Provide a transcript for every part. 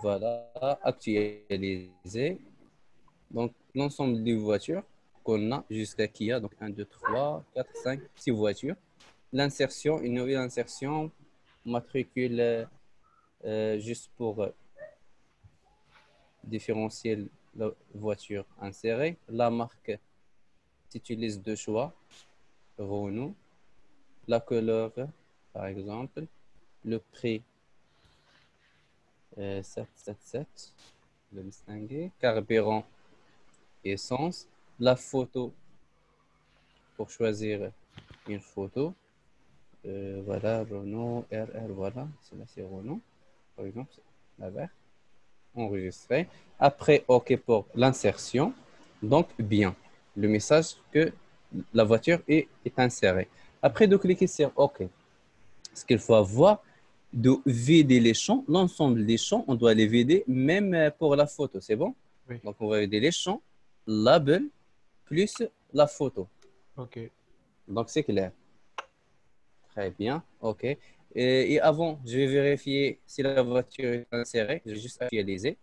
Voilà, actualiser. Donc, l'ensemble des voitures qu'on a jusqu'à Kia, donc un 2 3 4 5 6 voitures. L'insertion, une nouvelle insertion, matricule juste pour différencier la voiture insérée. La marque utilise deux choix, Renault. La couleur, par exemple. Le prix, 777, le distinguer. Carburant, essence. La photo, pour choisir une photo. Voilà, Renault, RR, voilà, c'est Renault, par exemple, la verte, enregistré. Après, OK pour l'insertion. Donc, bien, le message que la voiture est insérée. Après, de cliquer sur OK. Ce qu'il faut avoir, de vider les champs, l'ensemble des champs, on doit les vider, même pour la photo, c'est bon? Oui. Donc, on va vider les champs, label, plus la photo. OK. Donc, c'est clair. Très bien, OK. Et avant, je vais vérifier si la voiture est insérée. Je vais juste actualiser.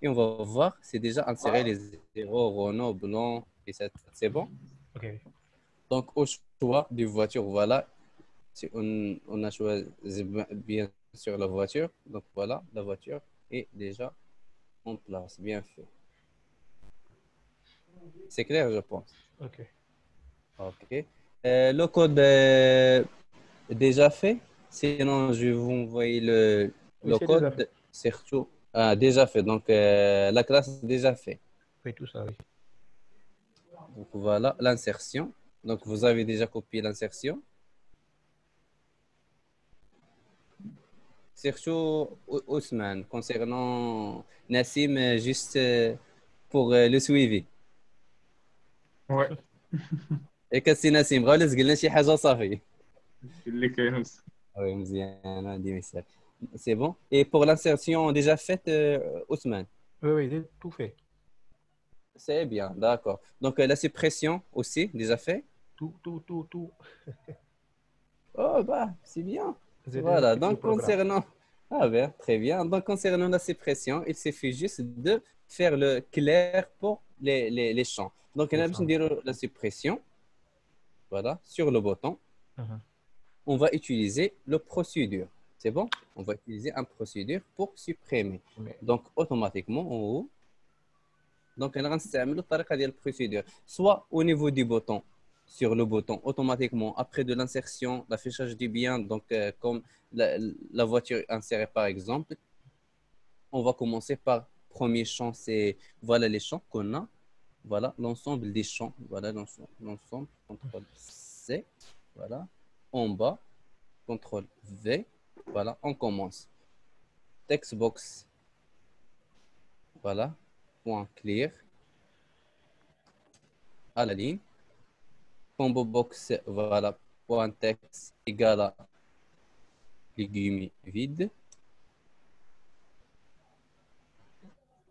Et on va voir, c'est déjà inséré les zéros, Renault, blanc, et ça, c'est bon. OK. Donc, au choix des voitures, voilà. Si on a choisi bien sûr la voiture. Donc, voilà, la voiture est déjà en place. Bien fait. C'est clair, je pense. OK. OK. Le code déjà fait. Sinon, je vais vous envoyer Oui, le c'est déjà code. fait. Surtout, ah, déjà fait. Donc, la classe est déjà fait. Oui, tout ça, oui. Donc, voilà l'insertion. Donc, vous avez déjà copié l'insertion. Surtout, Ousmane, concernant Nassim, juste pour le suivi. Ouais. Et que c'est Nassim, غالس قلنا شي حاجة صافي. اللي كينوس. Oui, مزيان, عندي مثال. C'est bon. Et pour l'insertion déjà faite, Ousmane. Oui, oui, j'ai tout fait. C'est bien, d'accord. Donc, la suppression aussi, déjà fait. Tout. Oh, bah, c'est bien. J'ai déjà Voilà, fait tout le donc programme. concernant... Ah bien, très bien. Donc, concernant la suppression, il suffit juste de faire le clair pour les champs. Donc, on Les a besoin champs. de dire la suppression, voilà, sur le bouton. Mhm. On va utiliser le procédure. C'est bon? On va utiliser un procédure pour supprimer. Mais, Donc, automatiquement, en haut, donc, on va utiliser le procédure. Soit au niveau du bouton, sur le bouton, automatiquement, après de l'insertion, l'affichage du bien, donc comme la voiture insérée par exemple, on va commencer par premier champ, c'est voilà les champs qu'on a. Voilà l'ensemble des champs. Voilà l'ensemble. CTRL C. Voilà. En bas, CTRL V. Voilà, on commence. Textbox. Voilà. Point clear. À la ligne. Combo box, voilà. Point texte égal à légumes vide.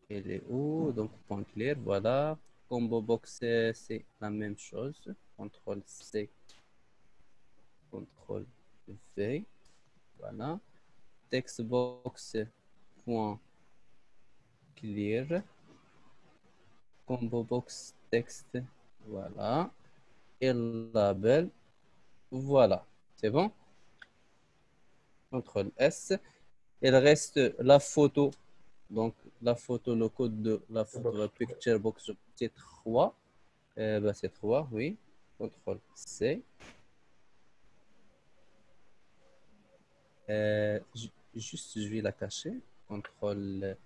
Elle est où? Donc, point clair, voilà. Combo box, c'est la même chose. CTRL C, CTRL V. Voilà. Textbox, point clear. Combo box texte. Voilà. Et label. Voilà. C'est bon? CTRL S. Il reste la photo. Donc, la photo, le code de la le photo, box. la picture box, c'est 3. C'est 3, oui. CTRL C. Juste, je vais la cacher. CTRL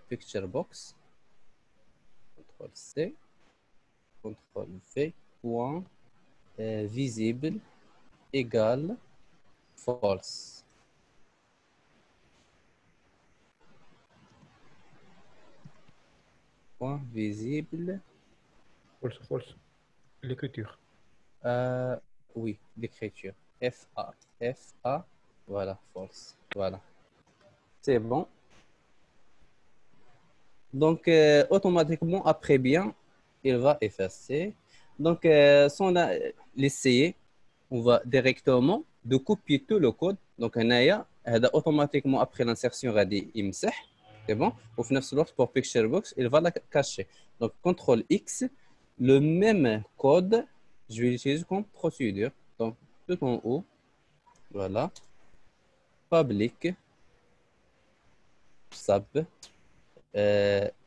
picture box. CTRL C. CTRL V. Point visible égale false. Point visible. False. L'écriture. Euh, oui, l'écriture. FA. FA. Voilà, false. Voilà. C'est bon. Donc, automatiquement, après bien, il va effacer. Donc, si on a l'essayer, on va directement de copier tout le code. Donc, هذا automatiquement après l'insertion غادي يمسح. C'est bon. Ou في نفس الوقت pour picture box, il va la cacher. Donc, CTRL X, le même code, je vais l'utiliser comme procédure. Donc, tout en haut, voilà, public, sub,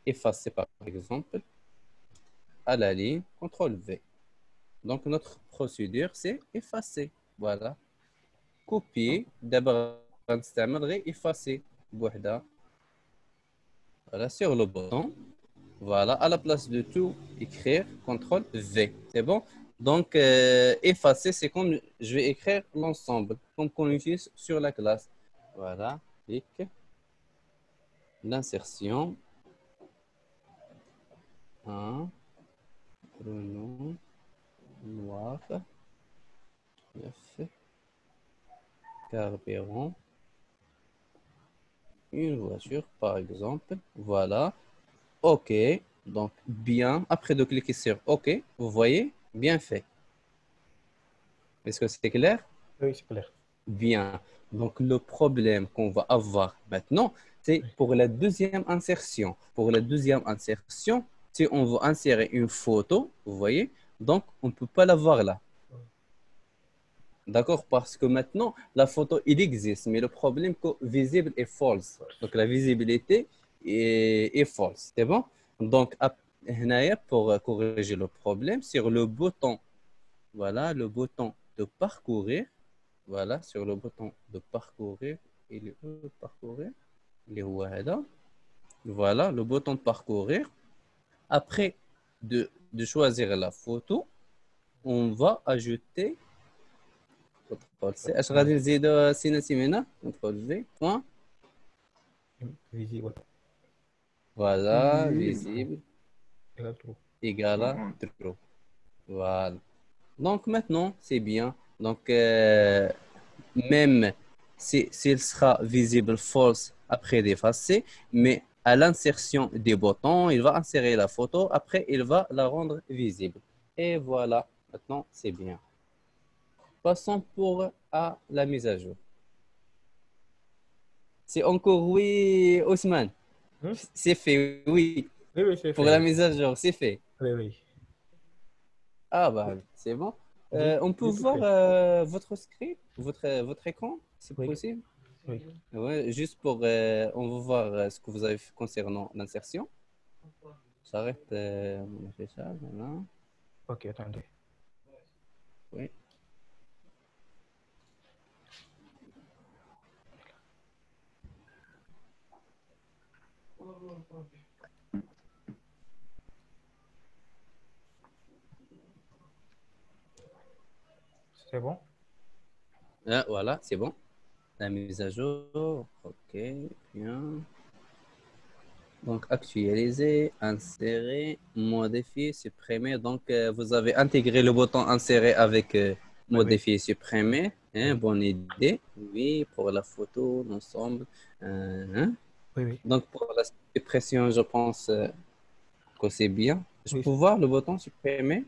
effacer par exemple, à la ligne, CTRL V. Donc, notre procédure, c'est effacer. Voilà. Copier. D'abord, on va effacer. Voilà, sur le bouton. Voilà, à la place de tout écrire, CTRL V. C'est bon? Donc, effacer, c'est comme je vais écrire l'ensemble, comme qu'on utilise sur la classe. Voilà, clic, l'insertion. Un, prénom, noir, 9, carburant, une voiture, par exemple. Voilà. OK. Donc, bien. Après de cliquer sur OK, vous voyez, bien fait. Est-ce que c'est clair? Oui, c'est clair. Bien. Donc, le problème qu'on va avoir maintenant, c'est pour la deuxième insertion. Pour la deuxième insertion, si on veut insérer une photo, vous voyez, donc on ne peut pas la voir là. D'accord? Parce que maintenant, la photo, il existe, mais le problème que visible est false. Donc, la visibilité est false. C'est bon? Donc, pour corriger le problème, sur le bouton, voilà, le bouton de parcourir, voilà, sur le bouton de parcourir, il est où, parcourir? Il est où, là? Voilà, le bouton de parcourir. Après de choisir la photo, on va ajouter CTRL C. اش غادي نزيدو سينا سيمينا CTRL V point. Visible. Voilà, visible Égal true. égale à true. Voilà. Donc maintenant, c'est bien. Donc même s'il sera visible false après d'effacer, mais à l'insertion des boutons, il va insérer la photo, après il va la rendre visible. Et voilà, maintenant c'est bien. Passons à la mise à jour. C'est encore oui, Ousmane. Hmm? C'est fait, oui. Oui, oui, c'est Pour fait. la mise à jour, c'est fait. Oui, oui. Ah bah, c'est bon. On peut J'ai tout voir fait. votre script, votre écran, c'est Oui. possible? Oui. Ouais, juste pour, on va voir ce que vous avez fait concernant l'insertion. J'arrête mon affichage, voilà. Ok, attendez. Oui. C'est bon? Ah, voilà, c'est bon. La mise à jour, ok, bien. Donc, actualiser, insérer, modifier, supprimer. Donc, vous avez intégré le bouton insérer avec Oui, oui. modifier, supprimer. Hein, Oui. bonne idée. Oui, pour la photo, l'ensemble. Hein. Oui, oui. Donc, pour la suppression, je pense que c'est bien. Je Oui. peux voir le bouton supprimer.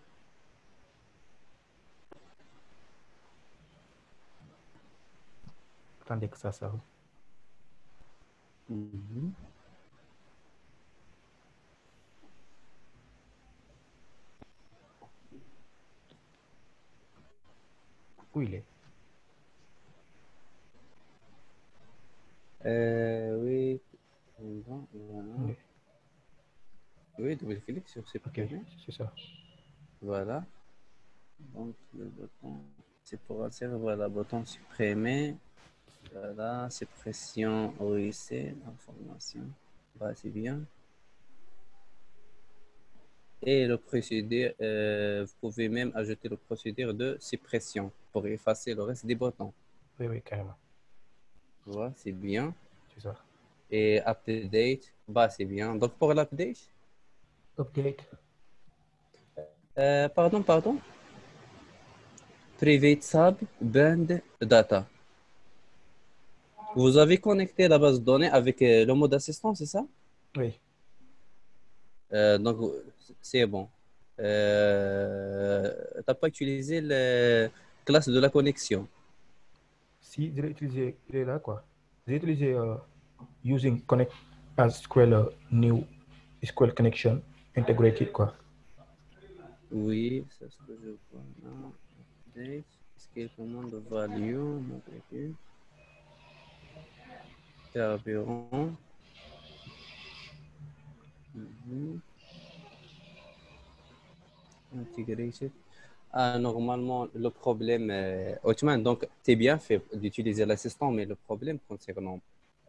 Attendez que ça s'arrête. Mhm. Où il est? Oui. Voilà. Oui. Oui, double-clic sur Ok, supprimer. c'est ça. Voilà. Donc, le bouton, c'est pour insérer, voilà, bouton supprimer. Voilà, suppression OIC, information. Bah, c'est bien. Et le procédure, vous pouvez même ajouter le procédure de suppression pour effacer le reste des boutons. Oui, oui, carrément. Voilà, c'est bien. C'est ça. Et update, bah, c'est bien. Donc, pour l'update, Update. pardon. Private sub band data. Vous avez connecté la base de données avec le mode assistant, c'est ça? Oui. Donc, c'est bon. Tu n'as pas utilisé la classe de la connexion. si je l'ai utilisé, il est là quoi. J'ai utilisé using connect as SQL new SQL connection integrated quoi. Oui, c'est ce que je vois là. Update. Scale commande value. Matricule. Carburant. Mhm. Integrated. Ah, normalement, le problème, Othman, donc, c'est bien fait d'utiliser l'assistant, mais le problème concernant,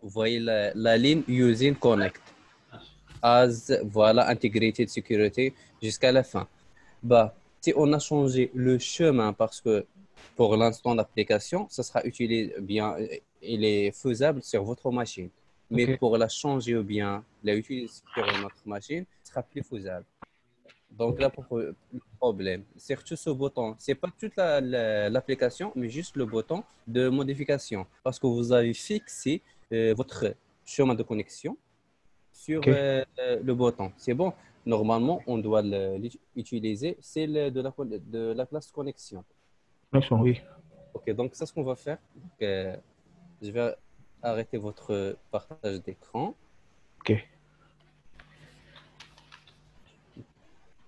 vous voyez la ligne using connect as, voilà, integrated security jusqu'à la fin. Bah, si on a changé le chemin parce que pour l'instant, l'application, ça sera utilisé bien, il est faisable sur votre machine. Mais Ok. pour la changer ou bien la utiliser sur notre machine, ce sera plus faisable. Donc là, pour le problème, surtout ce bouton, c'est pas toute l'application, mais juste le bouton de modification. Parce que vous avez fixé votre chemin de connexion sur Ok. le bouton. C'est bon. Normalement, on doit l'utiliser. C'est de la classe connexion. Connexion, oui. OK, donc c'est ce qu'on va faire. Donc, je vais arrêter votre partage d'écran. Ok.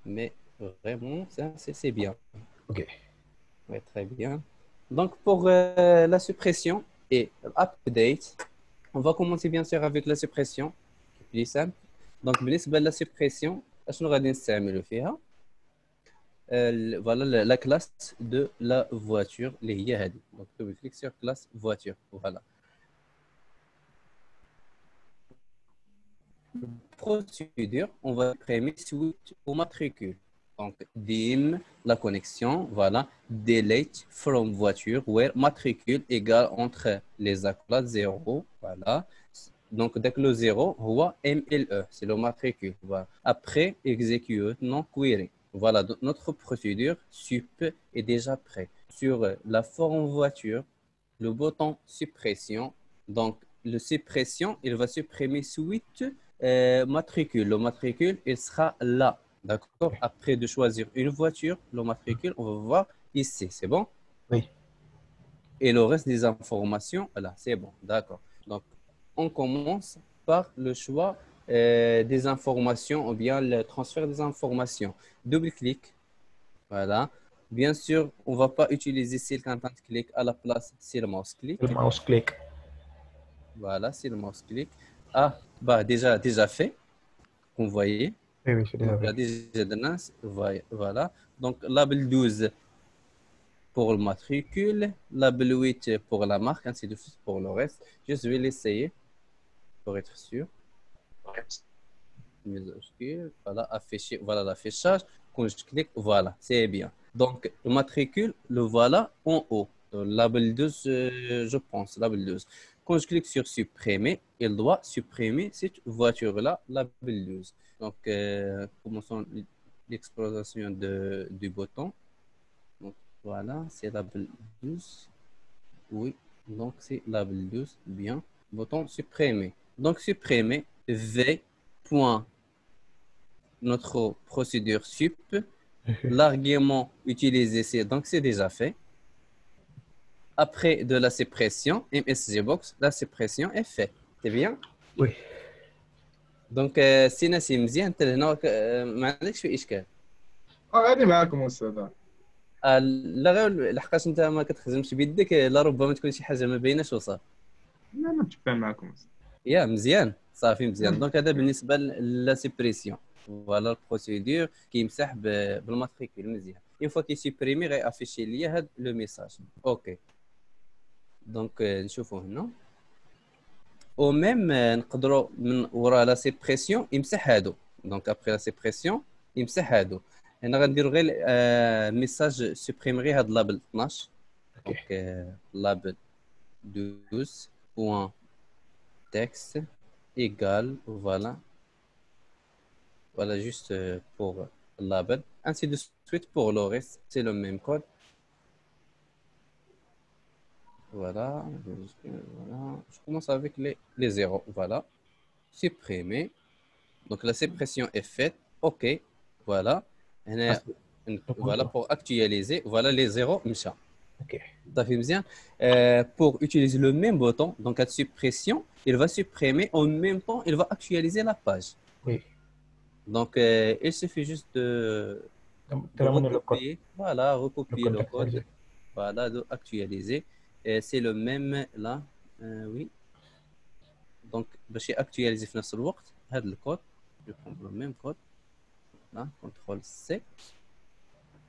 Mais vraiment, ça, c'est bien. Ok. Ouais, très bien. Donc, pour la suppression et update, on va commencer bien sûr avec la suppression. plus simple. Donc, بالنسبة للسuppression, شنو غادي نستعملوا فيها؟ voilà la classe de la voiture اللي هي هذه. Donc, double clic sur classe voiture. Voilà. Procédure, on va supprimer suite au matricule. Donc, dim, la connexion, voilà. Delete from voiture, where matricule égale entre les accolades 0, voilà. Donc, dès que le 0, MLE, c'est le matricule. Voilà. Après, execute, non query. Voilà, donc notre procédure sup est déjà prêt. Sur la forme voiture, le bouton suppression. Donc, le suppression, il va supprimer suite matricule. Le matricule, il sera là. D'accord? Après de choisir une voiture, le matricule, on va voir ici. C'est bon? Oui. Et le reste des informations, là, c'est bon. D'accord. Donc, on commence par le choix des informations ou bien le transfert des informations. Double-clic. Voilà. Bien sûr, on ne va pas utiliser c'est le content click à la place c'est le mouse click. Le mouse click. Voilà, c'est le mouse click. Ah, bah déjà fait, vous voyez. Oui, oui, c'est déjà Donc, fait. là, déjà donné, voilà. Donc, label 12 pour le matricule, label 8 pour la marque, ainsi de suite pour le reste. Je vais l'essayer pour être sûr. Minuscule, voilà, afficher, voilà l'affichage. Quand je clique, voilà, c'est bien. Donc, le matricule, le voilà en haut. Label 12, je pense, label 12. Quand je clique sur supprimer, il doit supprimer cette voiture-là, label 12. Donc, commençons l'exploration du bouton. Donc, voilà, c'est label 12. Oui, donc c'est label 12, bien. Bouton supprimer. Donc, supprimer, V. Notre procédure sup. L'argument utilisé, c'est déjà fait. Après de la suppression, MSGBox, la suppression est faite. C'est bien. Oui. Donc, سي ناسي مزيان انت هنا ما عندكش في اشكال. غادي معاكم استاذ. لا غير لحقاش انت ما كتخدمش بيدك لربما تكون شي حاجه ما بيناش وصافي. لا انا متفاهم معاكم أستاذ. يا مزيان صافي مزيان. دونك هذا بالنسبه لا سيبريسيون. فوالا البروسيدور كيمسح بالماتريكول مزيان. اون فوا كي سيبريمي غيافيشي ليا هذا لو ميساج. اوكي. دونك نشوفوا هنا او ميم نقدروا من وراء لا سيبريسيون يمسح هادو. دونك ابري لا سيبريسيون يمسح هادو. هنا غنديروا غير ميساج سوبريمري هاد لابل 12. Ok. دونك لابل 12 بوان texte égale, voilà, voilà juste pour le label. Ainsi de suite pour le reste, c'est le même code. Voilà, voilà. Je commence avec les zéros, voilà. Supprimer. Donc la suppression est faite. OK, voilà. Ah, Voilà pour actualiser. Voilà les zéros. Misha. Ok. Ça fait bien. Pour utiliser le même bouton, donc à suppression, il va supprimer en même temps, il va actualiser la page. Oui. Donc, il suffit juste De de ramener le recopier, voilà, recopier le code, actualisé. voilà, de actualiser. Et c'est le même là, oui. Donc, باش actualiser في نفس الوقت هذا الكود, je vais prendre le même code, là, CTRL C,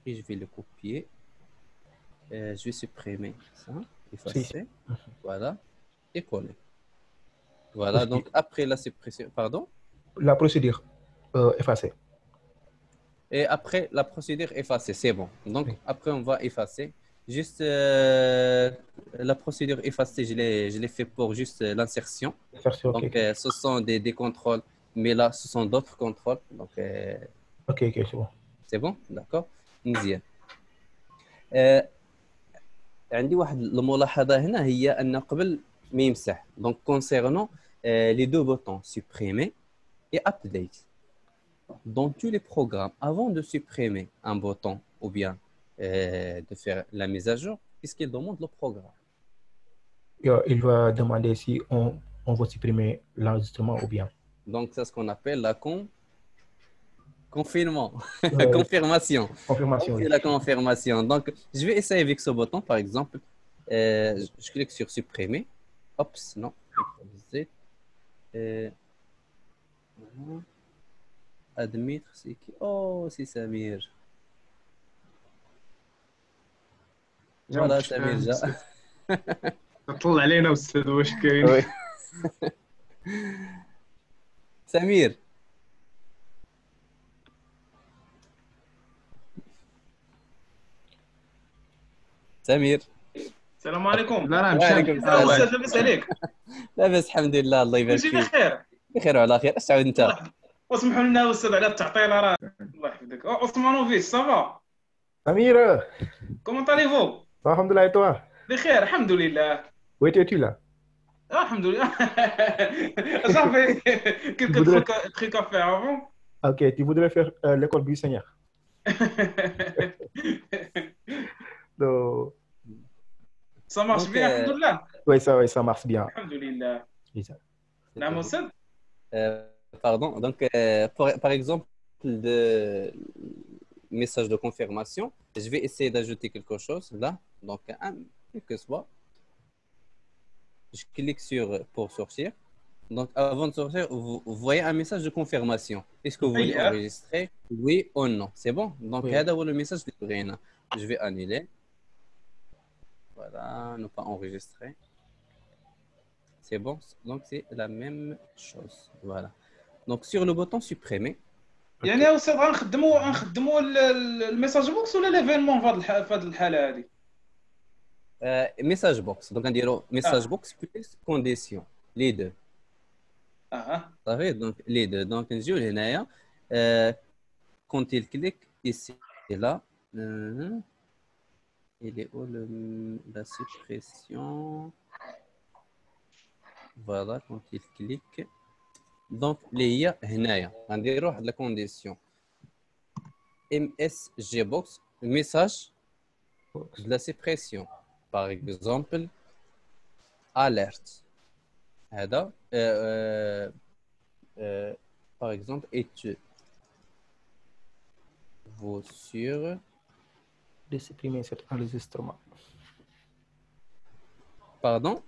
et je vais le copier. Je vais supprimer ça, Si. effacer, voilà, et coller. Voilà, Aussi, donc après la suppression, pardon, la procédure effacée. et après la procédure effacer, c'est bon. Donc Oui. après on va effacer. Juste la procédure effacer, je l'ai fait pour juste l'insertion. Version, ok, Donc ok. ce sont des contrôles, mais là ce sont d'autres contrôles. Donc Ok, ok, c'est bon. c'est bon, d'accord. مزيان. آه، عندي واحد الملاحظة هنا هي أن قبل ما يمسح donc concernant les deux boutons supprimer et update. Dans tous les programmes, avant de supprimer un bouton ou bien de faire la mise à jour, qu'est-ce qu'il demande le programme? Il va demander si on va supprimer l'enregistrement ou bien. Donc, c'est ce qu'on appelle la confinement, Ouais, confirmation. Donc, confirmation, c'est oui. la confirmation. Donc, je vais essayer avec ce bouton, par exemple. Je clique sur supprimer. Oups, non. Z. Voilà. Admettre, c'est qui? Oh, c'est Samir. Voilà, Samir, جا. طلع علينا استاذ واش كاين. Oui. Samir. سمير. السلام عليكم. لا راه وعليكم مشى. السلام. استاذ لاباس عليك؟ لاباس الحمد لله الله يبارك كلشي فيك. بخير. بخير وعلى خير. اش تعاود انت؟ الله يحفظك. واسمحوا لنا استاذ على التعطيل راه. الله يحفظك. عثمانوفيتش سافا. Samir, كومون طاليفو؟ alhamdoulilah et toi? بخير الحمد لله. Où étais-tu là? الحمد لله. صافي quelques voudrais- trucs à faire avant. Ok, tu voudrais faire l'école buissonnière. Donc, Ça marche Donc, bien الحمد لله. oui, ça marche bien. الحمد لله. Et ça. نعم استاذ. pardon. Donc, par exemple, de message de confirmation, je vais essayer d'ajouter quelque chose là. Donc, quel que soit, je clique sur pour sortir. Donc, avant de sortir, vous voyez un message de confirmation. Est-ce que vous voulez أيه. enregistrer? Oui ou non? C'est bon? Donc, Oui. هذا هو le message اللي بغينا. Je vais annuler. Voilà, ne pas enregistrer. C'est bon? Donc, c'est la même chose. Voilà. Donc, sur le bouton supprimer, يعني يا استاذ غنخدموا الميساج بوكس ولا ليفينمون في هذه الحاله هذه؟ message box. Donc, on dirait message box plus condition. Les deux. اها. Ça fait donc les deux. Donc, on joue هنايا. Quand il clique ici et là, il est où la suppression? Voilà, quand il clique. Donc, les هي هنايا. غنديروا واحد la condition. MSG box, message de la suppression. Par exemple, alerte. هذا par exemple, êtes-vous sûr? De supprimer cet enregistrement. Pardon?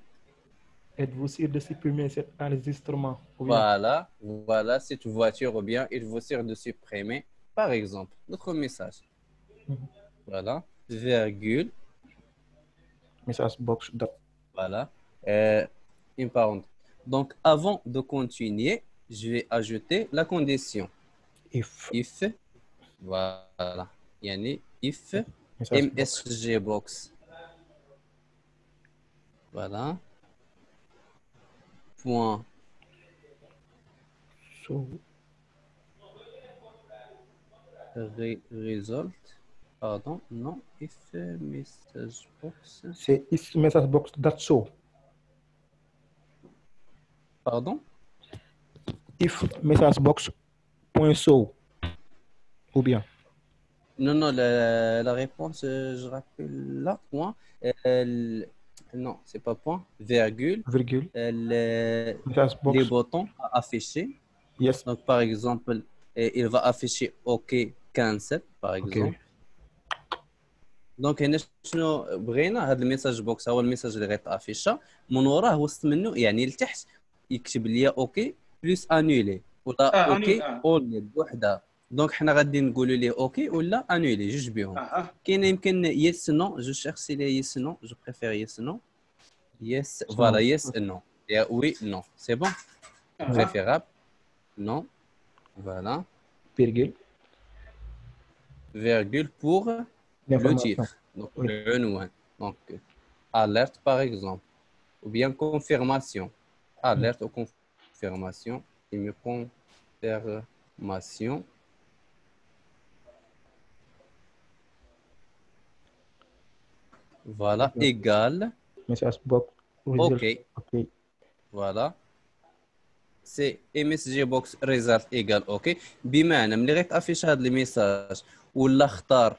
Êtes-vous sûr de supprimer cet enregistrement? Ou bien? Voilà, cette voiture ou bien êtes-vous sûr de supprimer, par exemple, notre message. Voilà, virgule, Message box. voilà, une parenthèse. Donc, avant de continuer, je vais ajouter la condition. If. Voilà, yani if Message MSG box. Voilà. Point. So, Result. Pardon, non, if message box. c'est if message box that show. Pardon? If message box point show. Ou bien? Non, la réponse, je rappelle là, point. Non, c'est pas point, virgule, virgule, message les box, boutons à afficher. yes, Donc, par exemple, il va afficher OK cancel, par ok, exemple. دونك هنا شنو بغينا هذا الميساج بوكس هو الميساج اللي غيتافيشا من وراه وسط منه يعني لتحت يكتب لي اوكي بلس انولي ولا اوكي اول بوحدها. دونك حنا غادي نقولوا ليه اوكي ولا انولي جوج بهم. كاين يمكن يس نو جو شيرشي لي يس نو جو بريفير يس نو يس فوالا يس نو يا وي نو سي بون بريفيرابل نو فوالا virgule, virgule pour le l'information, titre donc oui, le unwan donc alerte par exemple ou bien confirmation alerte ou confirmation et mieux confirmation voilà égale message box, result, ok ok, voilà c'est MSG box result égale ok بمعنى ملي غيتافيش هذا الميساج ولا اختار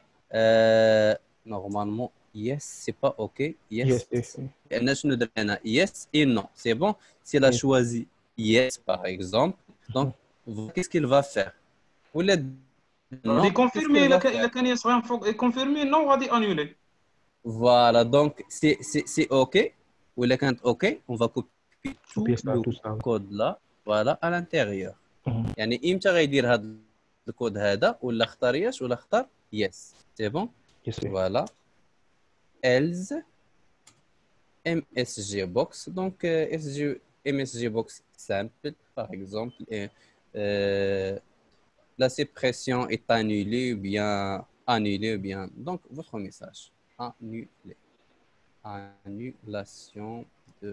normalement yes c'est pas ok yes, yes yes, لان شنو درنا yes et non c'est bon s'il a yes, choisi yes par exemple donc qu'est-ce qu'il va faire ولا غادي non qu'est-ce كونفيرمي qu'il va الا faire كان يسغى فوق كونفيرمي نو غادي انولي. voilà donc c'est ok ولا كانت ok on va copier tout copier ça, le tout ça, code là voilà à l'intérieur يعني امتى غيدير هذا الكود هذا ولا اختار يس ولا اختار يس سي بون yes, oui, فوالا else msg box donc msg box simple par exemple la suppression est annulée ou bien annulée ou bien donc votre message annulé annulation de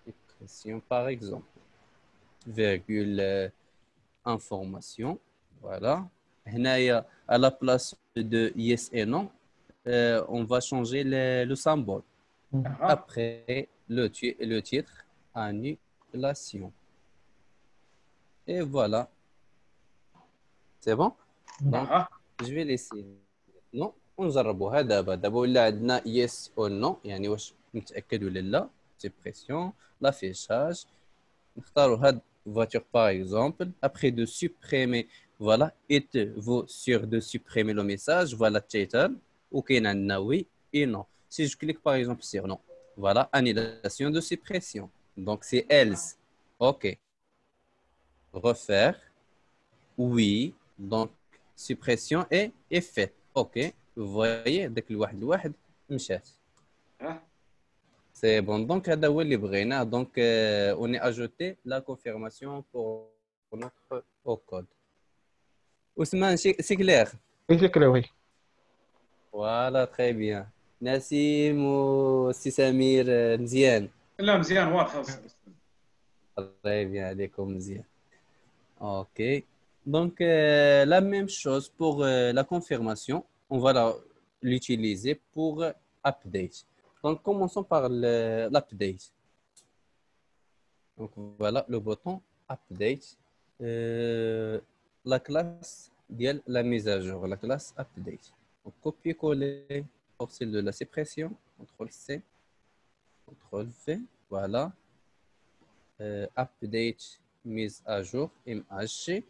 suppression par exemple virgule information voilà هنايا à la place de yes et non on va changer le symbole après le titre annulation et voilà c'est bon donc je vais laisser non ونجربوها دابا ولا عندنا yes ou non يعني واش متاكد ولا لا suppression l'affichage نختاروا هاد voiture par exemple après de supprimer voilà êtes-vous sûr de supprimer le message voilà title وكاين عندنا oui et non si je clique par exemple sur non voilà annulation de suppression donc c'est else ok refaire oui donc suppression est faite ok vous voyez داك الواحد مشات C'est bon. Donc, هذا هو اللي بغيناه. Donc, on est ajouté la confirmation pour notre au code. Ousmane, c'est clair? oui, c'est clair, oui, Voilà, très bien. Nassim ou si Samir, مزيان. لا مزيان واضح. Très bien, عليكم مزيان. OK. Donc, la même chose pour la confirmation. On va l'utiliser pour update. Donc, commençons par l'update. Donc voilà le bouton update. La classe ديال la mise à jour, la classe update. Donc copier-coller pour celle de la suppression, CTRL C, CTRL V, voilà. Update mise à jour, MHG.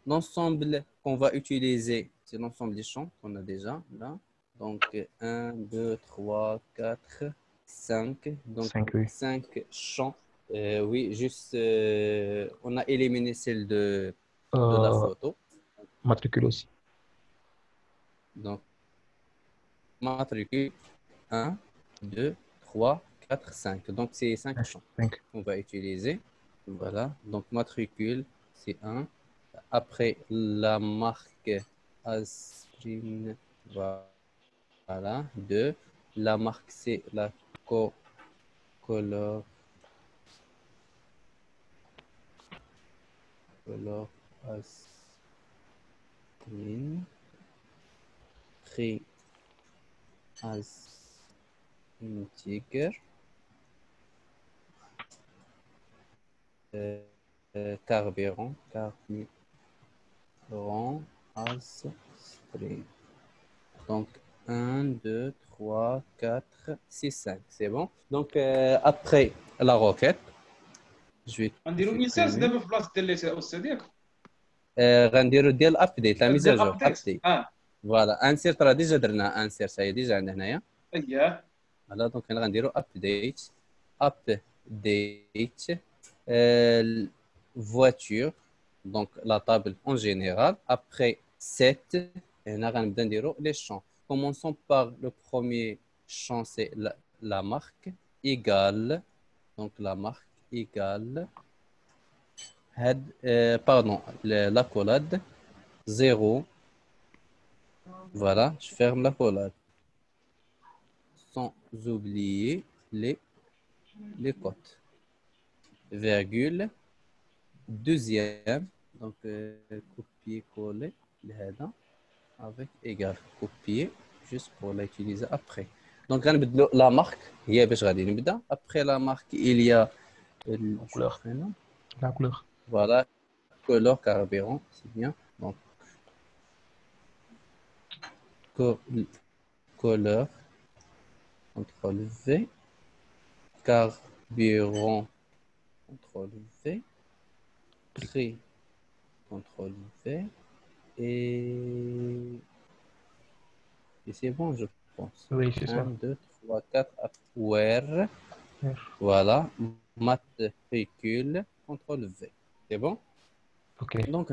L'ensemble qu'on va utiliser, c'est l'ensemble des champs qu'on a déjà là. Donc 1, 2, 3, 4, 5. Donc 5, oui, 5 champs. Oui, juste on a éliminé celle de la photo. matricule aussi, Donc matricule 1, 2, 3, 4, 5. Donc c'est 5 champs 5, qu'on va utiliser. Voilà. Donc matricule, c'est 1. Après la marque Asprin, voilà. 2. La marque, c'est la color Asprin. 3. Asprin Tiger. Carburant Asprin. Donc 1, 2, 3, 4, 6, 5. C'est bon. Donc, après la requête, je vais غنديرو انسيرت supprimer. دابا في بلاصه ديال لي اس ديالك غنديرو ديال ابديت لا ديال ميزاجور ابديت ابديت. فوالا انسيرت راه ديجا درنا انسيرت هي ديجا عندنا هنايا. اييه فوالا دونك هنا غنديرو ابديت voiture donc la table en général après 7 هنا غنبدا نديرو les champs. Commençons par le premier champ, c'est la marque égale donc la marque égale pardon l'accolade 0. Voilà, je ferme l'accolade sans oublier les cotes. Virgule. Deuxième, donc copier-coller avec égal. Copier juste pour l'utiliser après. Donc, la marque, après la marque, il y a couleur. La couleur. Voilà, couleur carburant, c'est bien. Donc, couleur, CTRL V, carburant, CTRL V, prix, CTRL V, et c'est bon, je pense. Oui, c'est ça. 1, 2, 3, 4, where, voilà, matricule, CTRL V. C'est bon? Ok. Donc,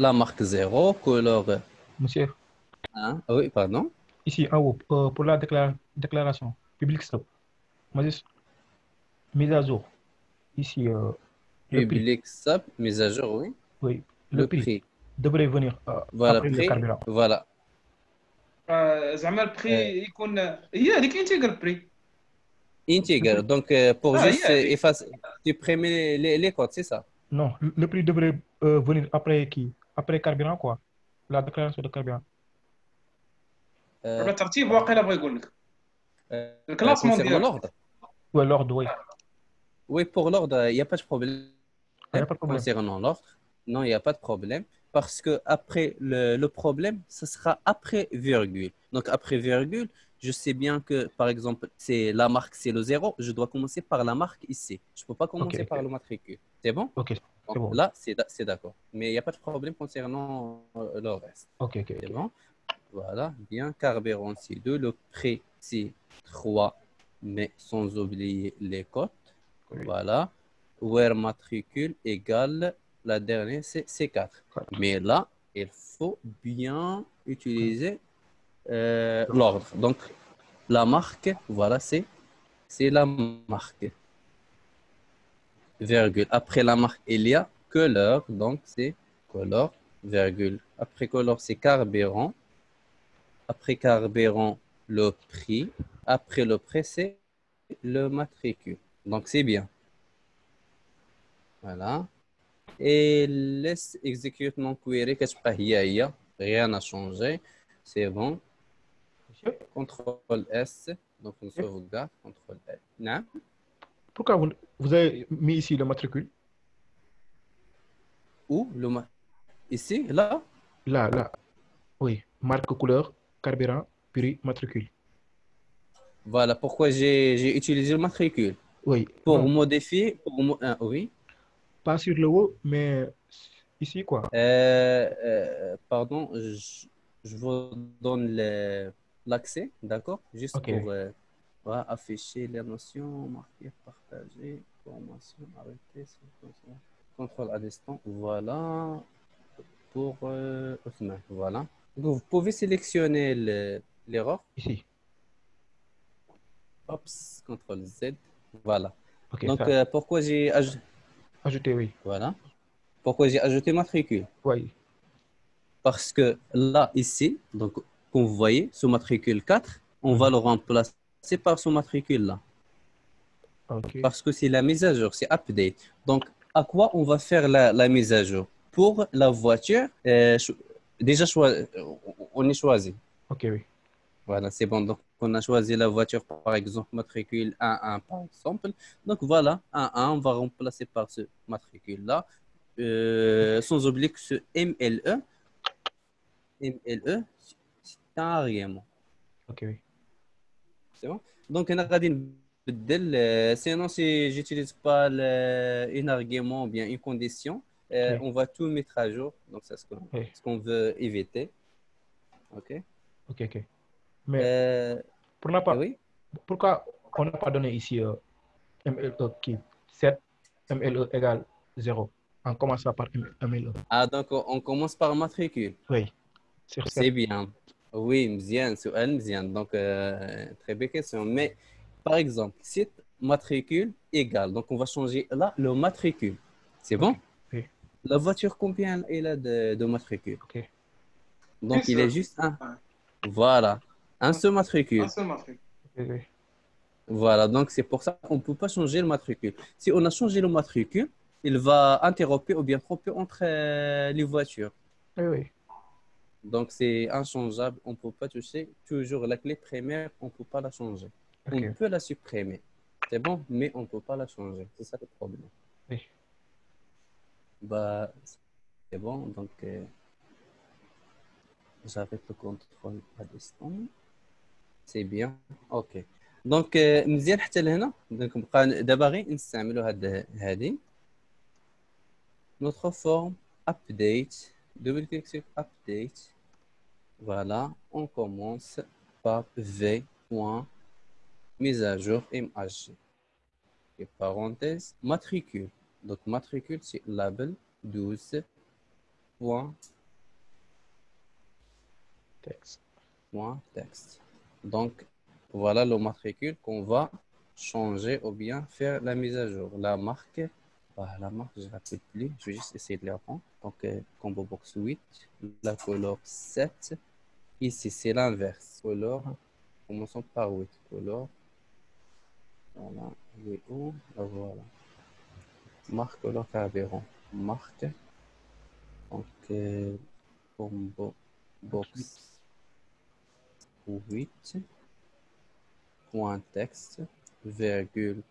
la marque 0, couleur Monsieur, 1. Oui, pardon. ici en haut, pour la déclaration, public stop. Moi, mise à jour. Ici, le prix. Public sub, mise à jour, oui. Oui, Le prix prix. devrait venir Voilà, après le prix. carburant. Voilà. زعما البري يكون هي هذيك انتيغر بري Intégral. Donc, pour Ah, juste yeah, effacer, supprimer les codes, c'est ça? Non, le prix devrait venir après qui? Après carburant, quoi. La déclaration de carburant. دابا الترتيب واقيلا بغا يقول لك الكلاسمون concernant ديالك l'ordre. Ouais, l'ordre, oui. Oui, pour l'ordre, il n'y a pas de problème. Il n'y a pas de problème. Concernant l'ordre, non, il n'y a pas de problème. Parce que après le problème, ce sera après virgule. Donc, après virgule, je sais bien que, par exemple, c'est la marque, c'est le 0. Je dois commencer par la marque ici. Je ne peux pas commencer Ok. par le matricule. C'est bon? Ok, Donc, c'est bon. là, c'est d'accord. Mais il n'y a pas de problème concernant le reste. Ok, ok, C'est ok. bon? Voilà, bien. Carburant, c'est 2. Le prix, c'est 3. Mais sans oublier les cotes. Oui. Voilà. Where matricule égale, la dernière, c'est C4. Mais là, il faut bien utiliser l'ordre. Donc, la marque, voilà, c'est la marque. Virgule. Après la marque, il y a couleur. Donc, c'est couleur, virgule. Après couleur, c'est carburant. Après carburant, le prix. Après le prix, c'est le matricule. Donc, c'est bien. Voilà. Et laisse execute mon query كتبقى هي rien n'a changé. C'est bon. Monsieur, CTRL S. Donc on sauvegarde. CTRL S. Non. pourquoi vous avez mis ici le matricule? Où ici, là. Là. Oui, marque couleur, carburant, prix, matricule. Voilà pourquoi j'ai utilisé le matricule. Oui. Pour Non, modifier. Oui. pas sur le haut, mais ici, quoi. Pardon, je vous donne l'accès, d'accord? Juste Ok. pour voilà, afficher les notions, marquer, partager, formation, arrêter, contrôle à distance. Voilà pour Othman. Voilà. Donc, vous pouvez sélectionner l'erreur. Ici. Ops, CTRL Z. Voilà. Ok, Donc, ça. pourquoi j'ai ajouté. Ajouter, oui. Voilà. Pourquoi j'ai ajouté matricule? Oui. Parce que là, ici, donc, comme vous voyez, ce matricule 4, on va le remplacer par ce matricule-là. Ok. Parce que c'est la mise à jour, c'est update. Donc, à quoi on va faire la mise à jour? Pour la voiture, déjà, on est choisi. Ok, oui. Voilà, c'est bon. Donc, on a choisi la voiture, par exemple, matricule 11, par exemple. Donc, voilà, 11, on va remplacer par ce matricule-là. Sans oublier que ce MLE, c'est un agrément. Ok, oui. C'est bon? Donc, on a غادي نبدل. Sinon, si j'utilise pas un argument ou bien une condition, Oui. on va tout mettre à jour. Donc, c'est Oui. ce qu'on veut éviter. OK? Ok, ok. Mais Euh, oui. pourquoi on n'a pas donné ici MLE qui 7 MLE égale 0 en commençant par MLE? Ah, donc, on commence par matricule. Oui, sur 7. C'est bien. Oui, مزيان سؤال مزيان. Donc, très belle question. Mais, par exemple, si matricule égale, donc on va changer là le matricule. C'est Ok, bon? oui, La voiture, combien elle a de matricule? ok. Donc, il est juste un. Ouais. Voilà. Un seul Un matricule. seul matricule. Ok, oui. Voilà. Donc, c'est pour ça qu'on ne peut pas changer le matricule. Si on a changé le matricule, il va interrompre ou bien tromper entre les voitures. Oui, oui. Donc, c'est inchangeable. On ne peut pas toucher. Toujours la clé primaire, on ne peut pas la changer. On Ok, peut la supprimer. C'est bon, mais on ne peut pas la changer. C'est ça le problème. oui. Bah, c'est bon. Donc, j'arrête le contrôle à distance. C'est bien. OK. Donc, مزيان حتى لهنا. Donc, بقى دابا غير نستعملوا هذه. Notre forme update. Double clic sur update. Voilà. On commence par v. Mise à jour MHG. Et parenthèse, matricule. Donc, matricule, c'est label 12. Texte. Donc, voilà le matricule qu'on va changer ou bien faire la mise à jour. La marque, la marque, je ne rappelle plus. Je vais juste essayer de la prendre. Donc, combo box 8, la couleur 7. Ici, c'est l'inverse. Couleur, commençons par 8. Couleur, voilà. Il est où? Voilà. Marque couleur carburant. Marque. Donc, combo box 8. Point texte, virgule,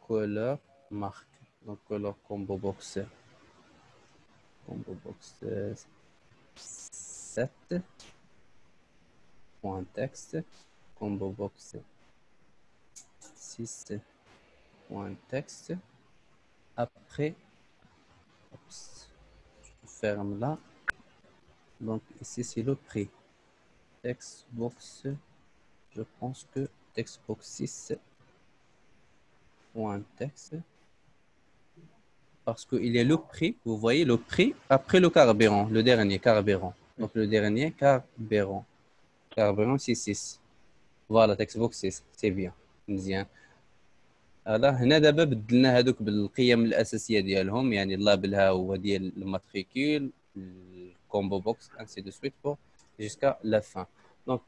couleur, marque. Donc, couleur combo box 7. Point texte, combo box 6. Point texte. Après, je ferme là. Donc, ici, c'est le prix. Textbox, je pense que textbox 6. Point texte. Parce qu'il y a le prix, vous voyez le prix après le carburant, le dernier carburant. Donc le dernier carburant. Carburant 6. Voilà, textbook 6. C'est bien. مزيان. هنا دابا بدلنا هذوك بالقيم الاساسيه ديالهم يعني اللابل ها هو ديال الماتريكول الكومبو بوكس انسي دو سويت بور جيسكا لا فان دونك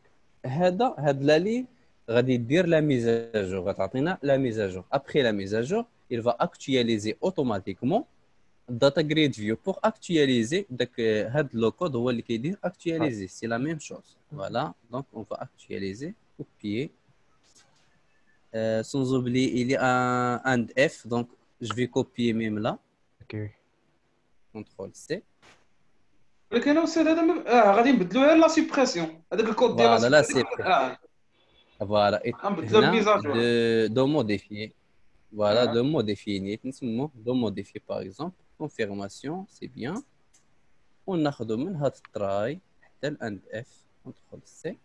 هاد لا لي غادي دير لا ميزاجور غتعطينا لا ميزاجور ابخي لا ميزاجور il va actualiser automatiquement data grid view pour actualiser داك هاد لو كود هو اللي كيدير actualiser c'est la même chose voilà donc on va actualiser copier. Sans oublier, il y a un and F, donc je vais copier même là. Ok. CTRL C. ولكن انا استاذ هذا غادي نبدلوها لا سيبريسيون هذاك الكود ديال لا Voilà, là c'est سيبريسيون prêt. Voilà, et غنبدلو هنا الميزاجور. de modifier. Voilà, de modifier. De modifier par exemple. Confirmation, c'est bien. On a من هاد try حتى ال and F. CTRL C.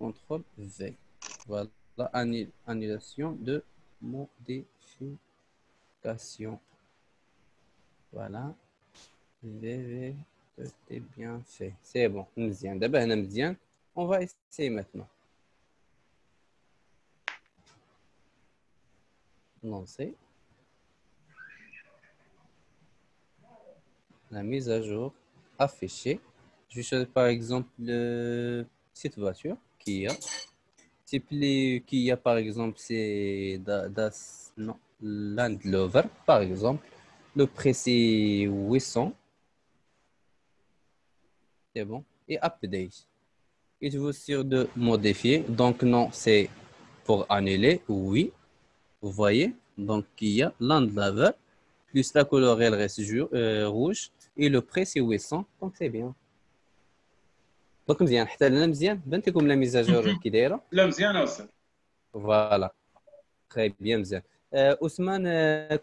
CTRL V. Voilà, annulation de modification. Voilà. VV, c'est bien fait. C'est bon. مزيان. دابا هنا مزيان. On va essayer maintenant. Lancer. La mise à jour affichée. Je vais choisir par exemple cette voiture Kia. Type Kia par exemple c'est non, Land Rover par exemple. Le prix c'est 800. C'est bon. Et update. Il vous sûr de modifier. Donc non, c'est pour annuler. Oui. Vous voyez. Donc Kia Land Rover. Plus la couleur elle reste rouge. Et le prix c'est 800. Donc c'est bien. دونك مزيان حتى لنا مزيان بانت لكم لا ميزاجور كي دايره لا مزيانه استاذ. فوالا très bien مزيان. Ousmane,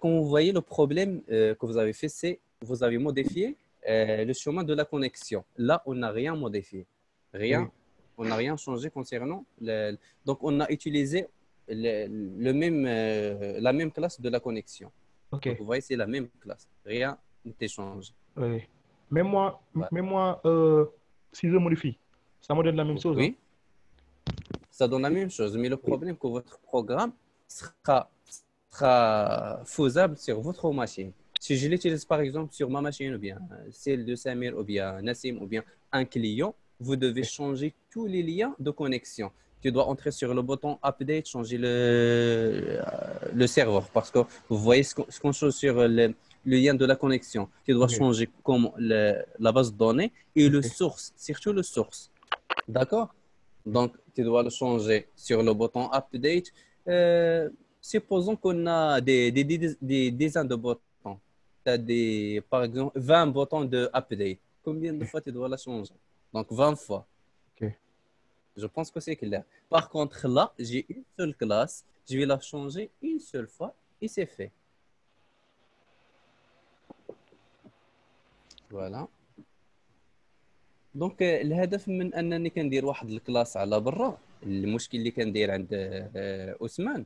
quand vous voyez le problème que vous avez fait, c'est vous avez modifié le chemin de la connexion. Là, on n'a rien modifié. Rien. Oui. On n'a rien changé concernant donc on a utilisé le même, la même classe de la connexion. Ok. Donc vous voyez, c'est la même classe. Rien n'était changé. Oui. Voilà. Même moi, si je modifie, ça me donne la même chose. Oui, Hein? ça donne la même chose. Mais le problème que votre programme sera faisable sur votre machine. Si je l'utilise par exemple sur ma machine ou bien celle de Samir ou bien Nassim ou bien un client, vous devez changer tous les liens de connexion. Tu dois entrer sur le bouton Update, changer le serveur parce que vous voyez ce qu'on change sur le lien de la connexion. Tu dois Ok. changer comme la base de données et le Ok. source, surtout le source. D'accord? Donc, tu dois le changer sur le bouton Update. Supposons qu'on a des dizaines de boutons. Tu as par exemple 20 boutons de Update. Combien de fois tu dois la changer? Donc, 20 fois. Ok. Je pense que c'est clair. Par contre, là, j'ai une seule classe. Je vais la changer une seule fois et c'est fait. Voilà. دونك الهدف من انني كندير واحد الكلاس على برا. المشكل اللي كندير عند عثمان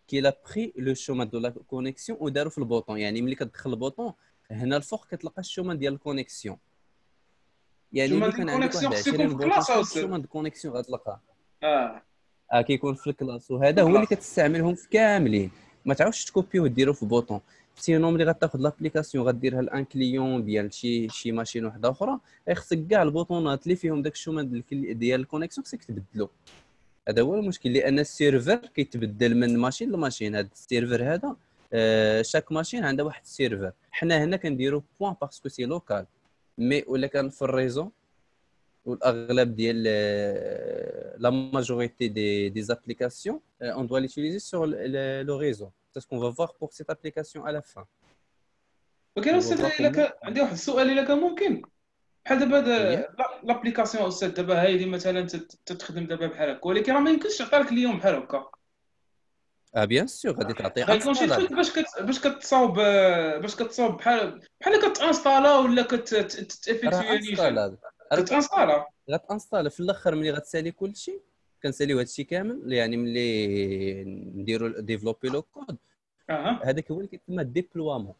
كي لا بري لو شومان دو لا كونيكسيون ودارو في البوطون. يعني ملي كتدخل البوطون هنا الفوق كتلقى الشومان ديال الكونيكسيون. يعني شومان الا ديال كان عندك الكونيكسيون واحد خصو يكون 20 في بوطون كلاس فوق استاذ. الشومان دو كونيكسيون غتلقاه اه كيكون في الكلاس. وهذا في هو اللي كلاس. كتستعملهم في كاملين. ما تعاودش تكوبيو وديرو في بوطون. سينو ملي غتاخذ لابليكاسيون غديرها لان كليون ديال شي ماشين وحده اخرى خصك كاع البوطونات اللي فيهم داك الشومان ديال الكونيكسيون خصك تبدلو. هذا هو المشكل لان السيرفر كيتبدل من ماشين لماشين. هذا السيرفر هذا شاك ماشين عندها واحد السيرفر. حنا هنا كنديرو بوين باسكو سي لوكال. مي ولا كان في الريزو والاغلب ديال لا ماجوريتي des applications on doit l'utiliser sur le réseau. C'est ce qu'on va voir pour cette application à la fin. ولكن On va استاذ voir الا comment. كان عندي واحد السؤال الا كان ممكن. بحال دابا Oui. لابليكاسيون استاذ دابا هايدي مثلا تتخدم دابا بحال هكا ولكن راه ما يمكنش تعطي لك اليوم بحال هكا. Ah bien sûr غادي تعطي غيكون شي تريك انستالابل. باش كتصاوب بحال كتانستالا ولا راه كتافيكتو يعني انستالابل. كتانستالا. غتانستال في الاخر ملي غتسالي كل شيء. كنساليو هذا الشيء كامل يعني ملي نديرو ديفلوبي لو كود. اها هذاك هو اللي كيتسمى ديبلوامون.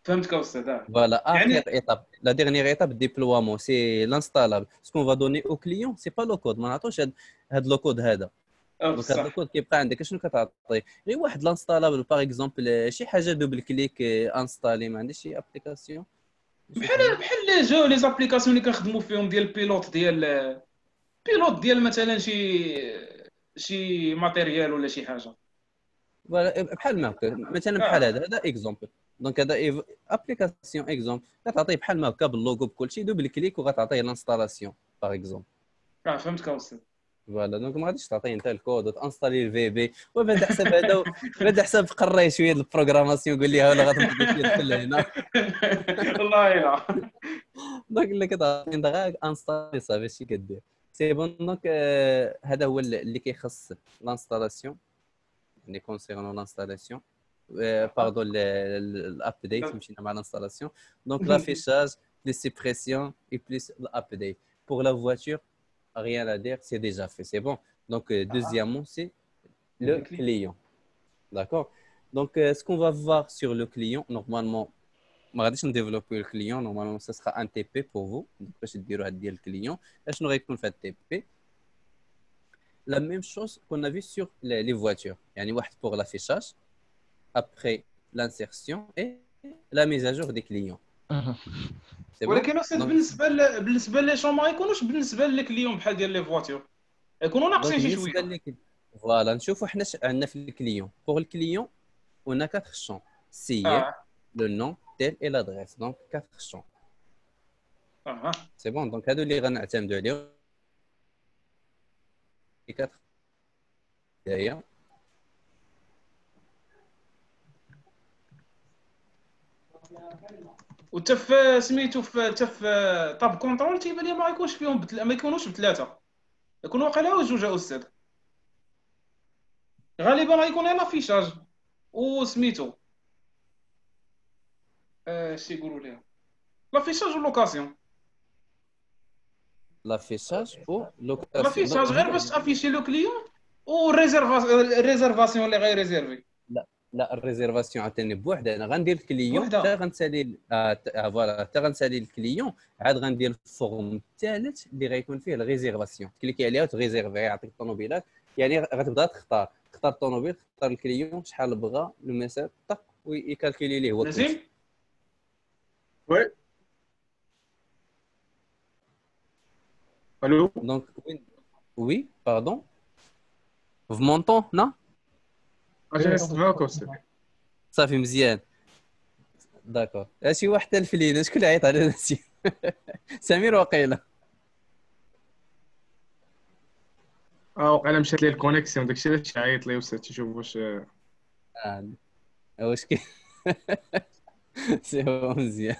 فهمتك استاذ. Voilà, يعني première étape. La dernière étape, déploiement, c'est l'installable. Ce qu'on va donner au client, c'est pas le code. ما نعطوش هاد le code هذا. Donc هاد le بصح code كيبقى عندك شنو كتعطي؟ غير واحد l'installable باغ اكزومبل شي حاجه دوبل كليك انستالي. ما عنديش شي ابليكاسيون. نشوف هنا. بحال جاو لي زابليكاسيون اللي كنخدموا فيهم ديال بيلوت ديال مثلا شي ماتيريال ولا شي حاجه. بحال ما هكا مثلا بحال اه هذا اكزومبل. دونك هذا ابليكاسيون اكزومبل كتعطيه بحال ما هكا باللوغو بكل شيء دوبل كليك وغتعطيه الانستالاسيون باغ اكزومبل. فهمتك استاذ. فوالا دونك ما غاديش تعطيه انت الكود وتانستالي الفي بي وبدا حساب هذا. بدا حساب قري شويه البروغراماسيون قول لي ولا غتنقص لي دخل هنا. والله لا. دونك اللي كتعطي انت غير انستالي صافي هادشي كدير سي بون. دونك هذا هو اللي كيخص الانستالاسيون يعني كونسيرنون الانستالاسيون. باردون الابديت مشينا مع الانستالاسيون. دونك لافيشاج بليس سيبريسيون اي بليس الابديت. بور لا فواتور rien à dire, c'est déjà fait, c'est bon. Donc, deuxièmement, c'est le client. D'accord? Donc, ce qu'on va voir sur le client, normalement, ما غاديش نديفلوبي le client, normalement, ce sera un TP pour vous. Donc, باش ديروا هاد ديال الكليون شنو غيكون في هاد TP. La même chose qu'on a vu sur les voitures. يعني واحد pour l'affichage, après l'insertion et la mise à jour des clients. C'est bon? ولكن استاذ Donc, بالنسبه لي شو ما يكونوش بالنسبه لك اليوم بحال ديال لي فواتور يكونوا دونك ناقصين شي شويه. بالنسبه لك فوالا نشوفوا حنا عندنا في الكليون. بوغ الكليون on a 4 champs. CIE, اه le nom, tel et l'adresse. Donc 4 champs. اها C'est bon. Donc هادو اللي غنعتمدوا عليهم. 4 دايا. وتا في سميتو تا في طاب كونترول تيبان لي ما يكونش فيهم ما يكونوش بثلاثه، يكون واقيلا جوج استاذ. غالبا غيكون غير لافيشاج وسميتو شي يقولوا ليها لافيشاج ولوكاسيون. لافيشاج او لوكاسيون. لافيشاج غير باش تافيشي لو كليون، والريزيرفاسيون اللي غيريزيرفي. لا الريزيرفاسيون عاوتاني بوحدها. انا غندير الكليون بوحدها. حتى غنسالي فوالا حتى غنسالي الكليون، عاد غندير الفورم الثالث اللي غيكون فيه الريزيرفاسيون، تكليكي عليها وتريزيرفي، يعطيك الطوموبيلات. يعني غتبدا تختار الطوموبيل، تختار الكليون شحال بغا لو ميساج طق ويكالكولي ليه هو نسيم الكوست. وي الو دونك وي باردون في مونطون نا اجي نسمعك استاذ. صافي مزيان. داكور شي واحد الفلين شكون اللي عيط على نسيم؟ سمير وقيله. وقيلا مشات لي الكونيكسيون، داكشي علاش عيط لي استاذ تشوف واش. واش كاين؟ سي bon, مزيان.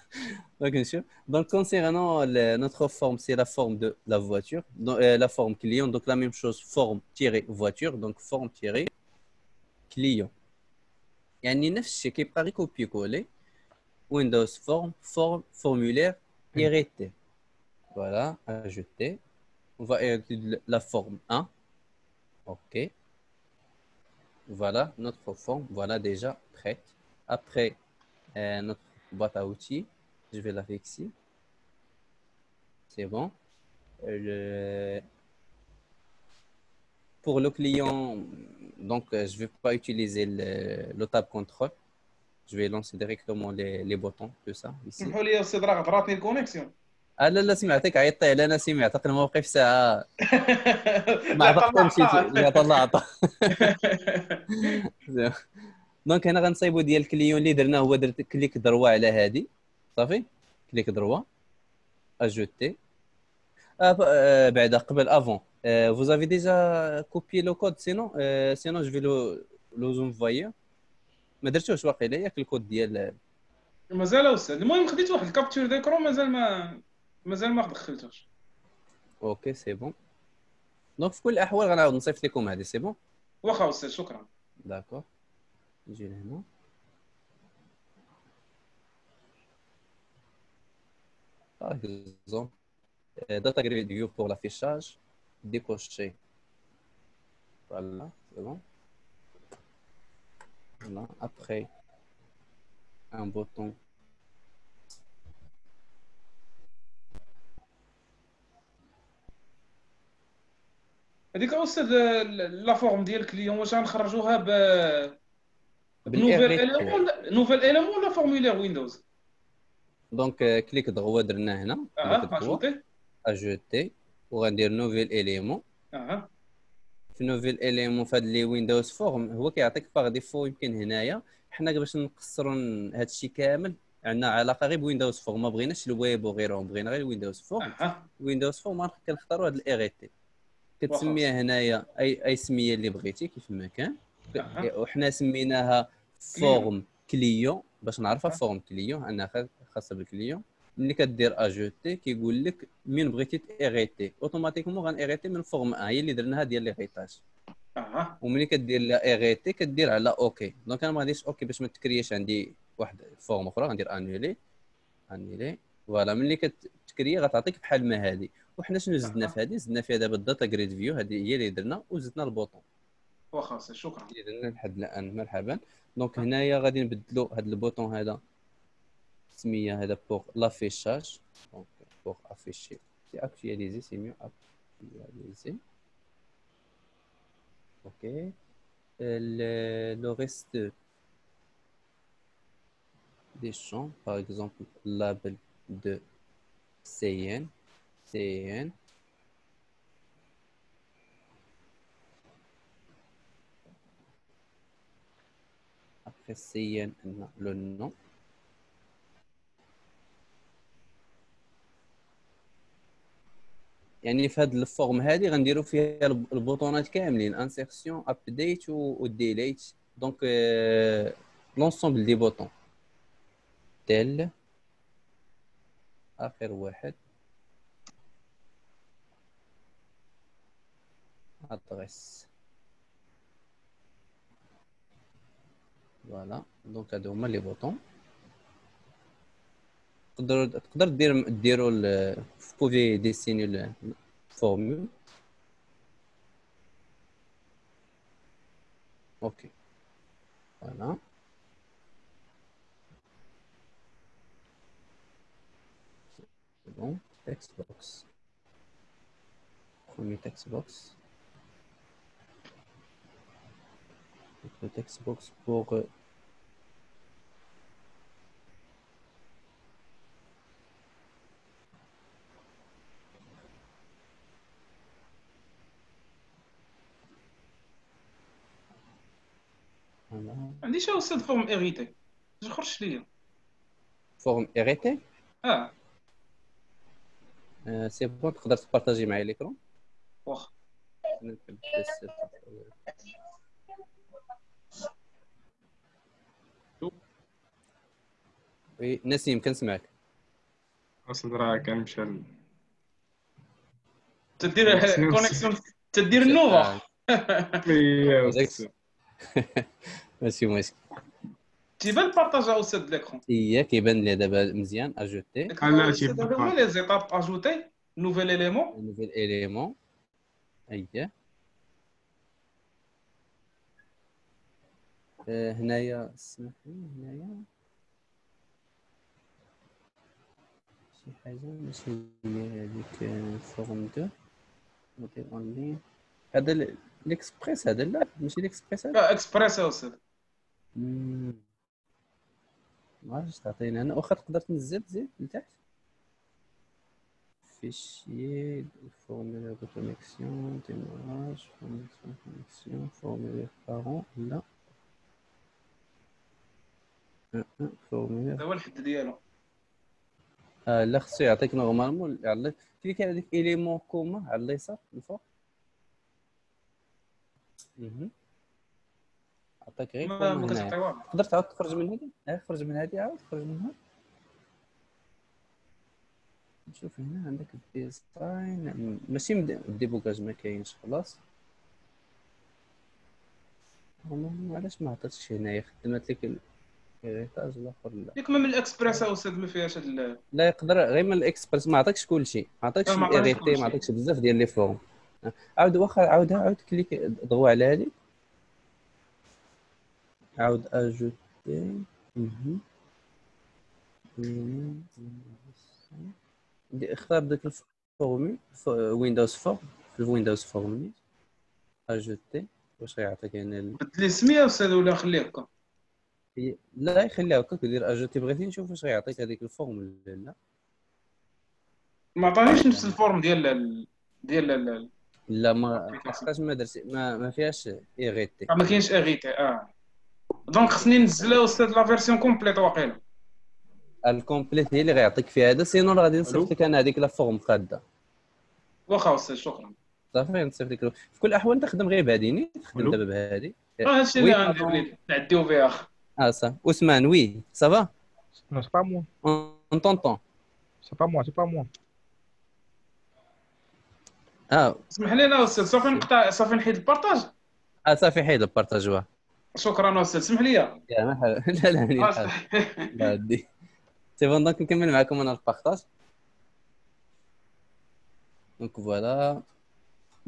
Donc, monsieur. Donc, concernant notre forme, c'est la forme de la voiture, donc, la forme client. Donc, la même chose, forme-voiture. Donc, forme-client. يعني نفس الشيء كيبقى غير كوبي كولي. Windows forme, formulaire, irrité. Voilà, ajouter. On va ajouter la forme 1. OK. Voilà, notre forme, voilà déjà prête. Après, notre boîte à outils. Je vais la fixer. C'est bon. Pour le client, donc je ne vais pas utiliser le tab contrôle. Je vais lancer directement les boutons, tout ça ici. سمحوا لي يا استاذ راه غدراتني الكونيكسيون. لا سمعتك عيطت على انا سمعتك الموقف ساعه ما عرفت نمشي لا طلعت. دونك هنا غنصايبوا ديال الكليون اللي درناه هو درت كليك دروا على هذه صافي، كليك دروا اجوتي. بعدا قبل افون vous avez déjà copié le code sinon je vais le envoyer. ما درتوش واقيلا ياك الكود ديال مازال استاذ. المهم خديت واحد الكابتور ديكرو مازال ما دخلتوش. اوكي سي بون. دونك في كل الاحوال غنعاود نصيفط لكم هذه سي بون. واخا استاذ شكرا. داكور نجي لهنا. Par exemple, data grid view pour l'affichage, décoché. Voilà, c'est bon. Voilà. Après, un bouton. هذيك استاذ لا فورم ديال الكليون واش غنخرجوها نوفيل اليمون ولا فورمولير ويندوز؟ دونك كليك دغوا درنا هنا اجوتي اجوتي وغندير نوفيل اليمون. في نوفيل اليمون في هاد لي ويندوز فورم هو كيعطيك باغ ديفو. يمكن هنايا حنا باش نقصروا هاد الشيء كامل عندنا علاقه غير بويندوز فورم، ما بغيناش الويب وغيرهم، بغينا غير ويندوز فورم. ويندوز فورم كنختاروا هاد الاغيتي، كتسميها هنايا اي سميه اللي بغيتي كيف ما كان. وحنا سميناها فورم كليون باش نعرفها فورم كليون انها خاصه بالكليون. ملي كدير اجوتي كيقول لك من بغيتي تيغيتي اوتوماتيكمون غنيغيتي من فورم هي اللي درناها ديال ليغيطاج. وملي كدير لا ايغيتي كدير على اوكي. دونك انا ما غاديش اوكي باش ما تكرياش عندي واحد فورم اخرى، غندير انيلي فوالا. ملي كتكري غتعطيك بحال ما هذه. وحنا شنو زدنا في هذه؟ زدنا فيها دابا الداتا جريد فيو، هذه هي اللي درنا، وزدنا البوطون. واخا شكرا. اللي درنا لحد الان مرحبا. دونك هنايا غادي نبدلوا هذا البوطون هذا سميه هذا بوغ لافيشاج. دونك بوغ افيشي سي اكtualiser سي ميو actualiser. اوكي le reste des champs, par exemple label de CN. Après CN, le nom. يعني في هذه الفورم هذه غنديروا فيها البوطونات كاملين انسيرسيون ابديت وديليت. دونك لونسومبل دي بوطون تيل آخر واحد adresse. فوالا دونك هادو هما لي بوطون. تقدر ديروا بوفي ديسيني الفورمول. اوكي فوالا bon text box. Premier text box. Le text box pour voilà. عندي شي استاذ فورم اريتي خرج ليا Forme arrêtée. اه سي بون تقدر تبارطاجي معايا l'écran. واخا نبدا وي نسيم كنسمعك. اصلا راه كان مشى تدير كونيكسيون تدير النوفا ماشي مشكل. تيبان بارطاجا استاذ ليكرون هي كيبان لي دابا مزيان اجوتي لا، استاذ هادو هما لي زيتاب اجوتي نوفيل اليمون نوفيل اليمون. اييه هنايا اسمح لي هنايا شي حاجه ماشي هي هذيك فورم 2 موديل اونلاين. هذا الاكسبريس هذا لا ماشي الاكسبريس هذا. اكسبريس يا استاذ ما عرفتش تعطيني انا واخا تقدر تنزل تزيد لتحت fichier formulaire de connexion démarrage formulaire de connexion formulaire parent لا formulaire هذا هو الحد ديالو لا خصو يعطيك نورمالمون على كليك على ديك اليمون كوما على اليسار الفوق. عطاك غير كوما ما كتعطي هنا. والو تقدر تعاود تخرج من هذه خرج من هذه عاود خرج منها. نشوف هنا عندك الديزاين ماشي الديبوكاج ما كاينش خلاص. علاش ما عطاتش هنايا خدمت لك الريتاج الاخر لا ياك من الاكسبريس يا استاذ ما فيهاش لا يقدر غير من الاكسبرس ما عطاكش كلشي ما عطاكش ما عطانيش الاريتي كلشي. ما عطاكش بزاف ديال لي فورم. عاود واخا عاود كليك ضغوا على هذه عاود اجوتي اختار ديك الفورمول ويندوز فورم في الويندوز فورم اجوتي واش غيعطيك هنا بدل اسمي يا استاذ ولا خليه هكا لا يخليها هكاك دير اجوتي بغيتي نشوف واش غيعطيك هذيك الفورمول لا ما عطانيش نفس الفورم ديال لا ما حقاش ما درت ما فيهاش ايغيتي ما كاينش اريتي دونك خصني ننزلها استاذ لا فيرسيون كومبليت واقيلا الكومبليت هي اللي غيعطيك فيها هذا سينون غادي نصيفط لك انا هذيك لا فورم قاده. واخا استاذ شكرا صافي نصيفط لك في كل الاحوال تخدم غير بهذه تخدم دابا بهذه هادشي اللي غندير نعديو فيها صافي عثمان وي صافا Non, c'est pas moi. on t'entend. C'est pas moi, c'est pas moi. اسمح لي انا استاذ صافي نحيد البارطاج صافي حيد البارطاجوها. شكرا استاذ اسمح لي يا مرحبا لا لا هاني الحال لا دي سي بون دونك نكمل معكم انا البارطاج. دونك فوالا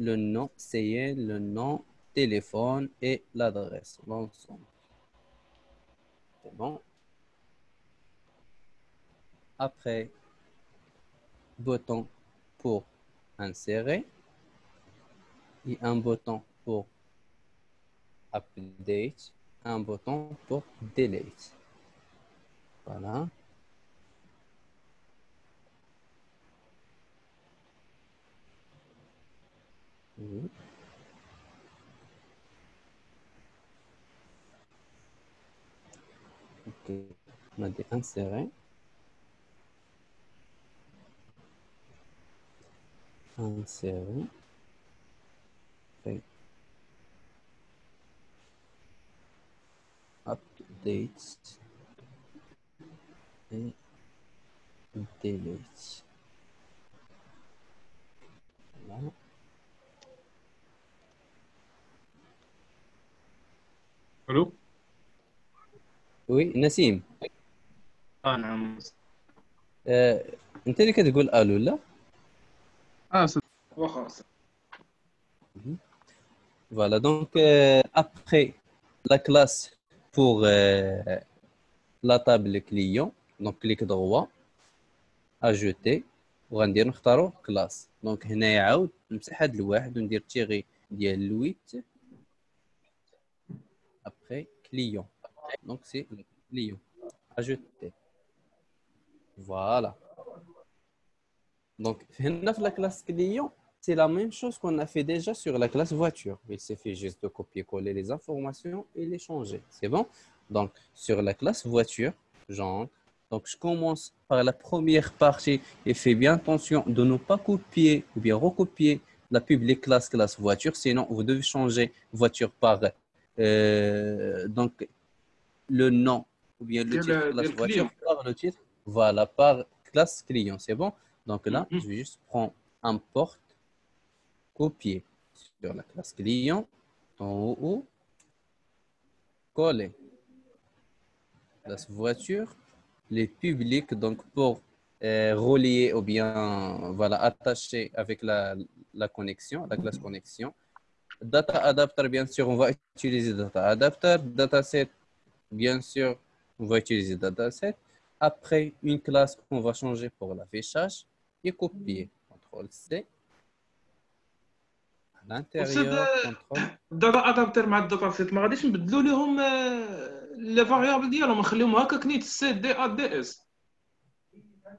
le nom c'est le nom téléphone et l'adresse l'ensemble c'est bon. Après bouton pour insérer et un bouton pour update, un bouton pour delete. Voilà. Oui. Ok, on a dit insérer. Insérer. Okay. Update. Et delete. Voilà. الو وي نسيم، نعم انت اللي كتقول الو لا؟ صدق. واخا Voilà, donc après la classe pour la table client, donc clic droit, ajouter, وغندير نختارو classe. Donc هنا يعاود نمسح هاد الواحد وندير تيغي ديال الويت après client. Donc c'est le client. Ajouter. Voilà. Donc هنا في la classe client, c'est la même chose qu'on a fait déjà sur la classe voiture. Il suffit juste de copier-coller les informations et les changer. C'est bon? Donc, sur la classe voiture, j'entre. Donc, je commence par la première partie et fais bien attention de ne pas copier ou bien recopier la publique classe voiture. Sinon, vous devez changer voiture par donc le nom ou bien le titre classe ديال voiture الكليون. par le titre. Voilà, par classe client. C'est bon? Donc là, Mhm. je vais juste prendre un porte, copier sur la classe client, en haut, coller. Classe voiture, les publics, donc pour relier ou bien voilà, attacher avec la connexion, la classe connexion. Data adapter, bien sûr, on va utiliser data adapter. Dataset, bien sûr, on va utiliser dataset. Après, une classe qu'on va changer pour l'affichage et copier. CTRL C. À أستاذ l'intérieur, contrôle. الداتا ادابتر مع الداتا سيت ما غاديش نبدلوا لهم لي فاريابل ديالهم نخليهم هكاك نيت سي دي ا دي اس.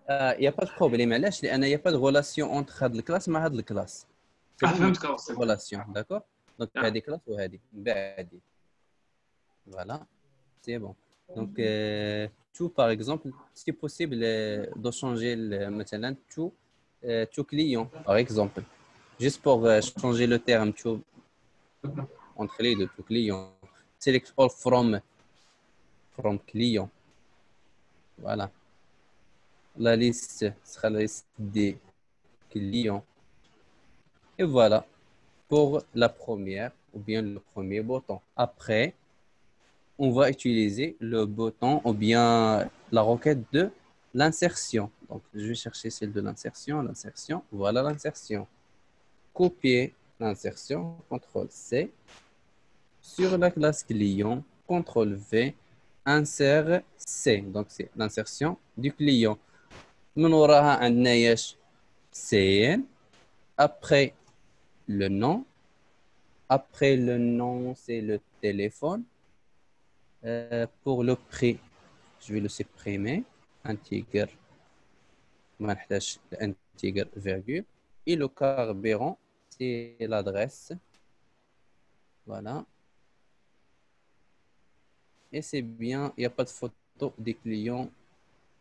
Il n'y a pas de problème. علاش؟ لأن il n'y a pas de relation entre هاد الكلاس مع هاد الكلاس. C'est bon, فهمتك pas أستاذ. de relation, d'accord? Donc, Ah. هذه كلاس وهذه بعدي. Voilà, c'est bon. Donc, tout par exemple, c'est possible de changer مثلا tout client, par exemple. Juste pour changer le terme tout entre les deux, tout client. Select all from client. Voilà. La liste sera la liste des clients. Et voilà pour la première ou bien le premier bouton. Après, on va utiliser le bouton ou bien la requête de l'insertion. Donc, je vais chercher celle de l'insertion, l'insertion. Voilà l'insertion. Copier l'insertion, CTRL C. Sur la classe client, CTRL V, insert C. Donc, c'est l'insertion du client. من وراها عندنا ياش CN. Après le nom. Après le nom, c'est le téléphone. Pour le prix, je vais le supprimer. Integer, ما نحتاج integer virgule. Et le carburant, c'est l'adresse. Voilà. Et c'est bien, il n'y a pas de photo des clients.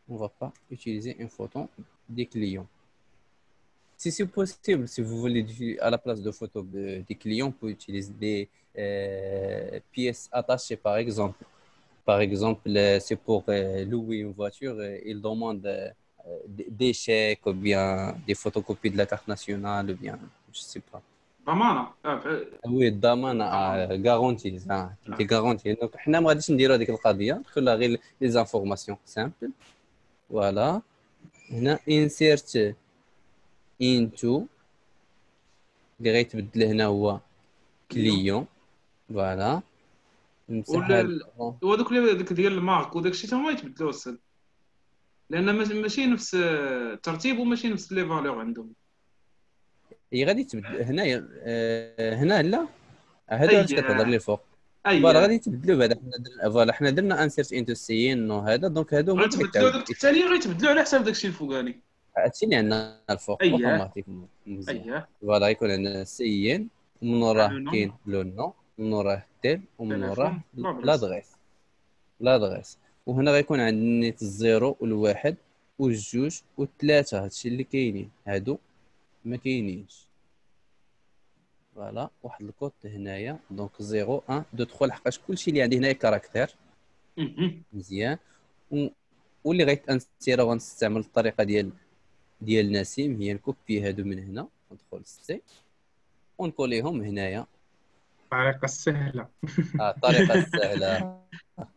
On ne va pas utiliser une photo des clients. Si c'est possible, si vous voulez à la place de photos des clients, on peut utiliser des pièces attachées, par exemple. Par exemple, c'est pour louer une voiture, il demande des chèques ou bien des photocopies de la carte nationale ou bien, je sais pas. ضمانه Oui, الضمان garantie, des garanties. Donc, احنا ما غاديش نديروا هذيك القضية، ندخلها غير les informations simples. Voilà. هنا insert into اللي غيتبدل هنا هو client. Voilà. نمسح هذا. وهذوك ديك ديال المارك وداك الشيء هما يتبدلوا أستاذ، لان ماشي نفس الترتيب وماشي نفس لي فالور عندهم. هي غادي تبدل هنايا هنا لا هادو علاش كتهضر لي فوق. فوالا غادي تبدلوا بعدا حنا درنا فوالا حنا درنا انسيرت انتو سين وهذا دونك هادو هما اللي غيتبدلوا داك الثاني غيتبدلوا على حساب داك الشيء الفوقاني. هادشي اللي عندنا الفوق اوتوماتيك مزيان. فوالا يكون عندنا سين ومن وراه كاين لو نو ومن وراه تيل ومن وراه لادغيس وهنا غيكون عندنا نيت الزيرو والواحد والجوج والثلاثه. هادشي اللي كاينين، هادو ما كاينينش. فوالا واحد الكود هنايا دونك 0 1 2 3 لحقاش كلشي اللي عندي هنايا كاركتير مزيان. واللي غيتانسيرا غنستعمل الطريقه ديال نسيم، هي نكوبي هادو من هنا ندخل سي ونكوليهم هنايا. الطريقة السهلة. الطريقه السهله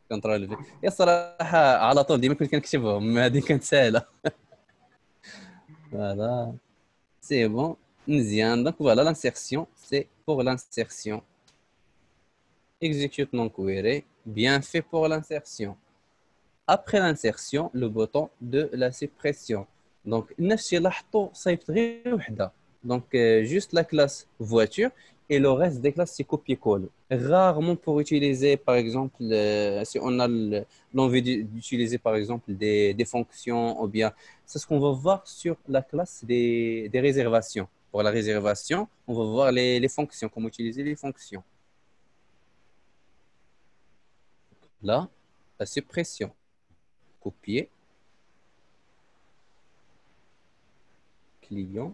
كنترول في. يا الصراحه على طول ديما كنت كنكتبهم، هذه كانت سهله. فوالا سي بون مزيان. دونك فوالا l'insertion c'est pour l'insertion. Execute non query, bien fait pour l'insertion. Après l'insertion, le bouton de la suppression. Donc, نفس الشيء لاحظتوا صيفط غير وحده. Donc, juste la classe voiture et le reste des classes, c'est copier-coller. Rarement pour utiliser, par exemple, si on a l'envie d'utiliser, par exemple, des fonctions ou bien, c'est ce qu'on va voir sur la classe des réservations. Pour la réservation, on va voir les fonctions, comment utiliser les fonctions. Là, la suppression. Copier. Client.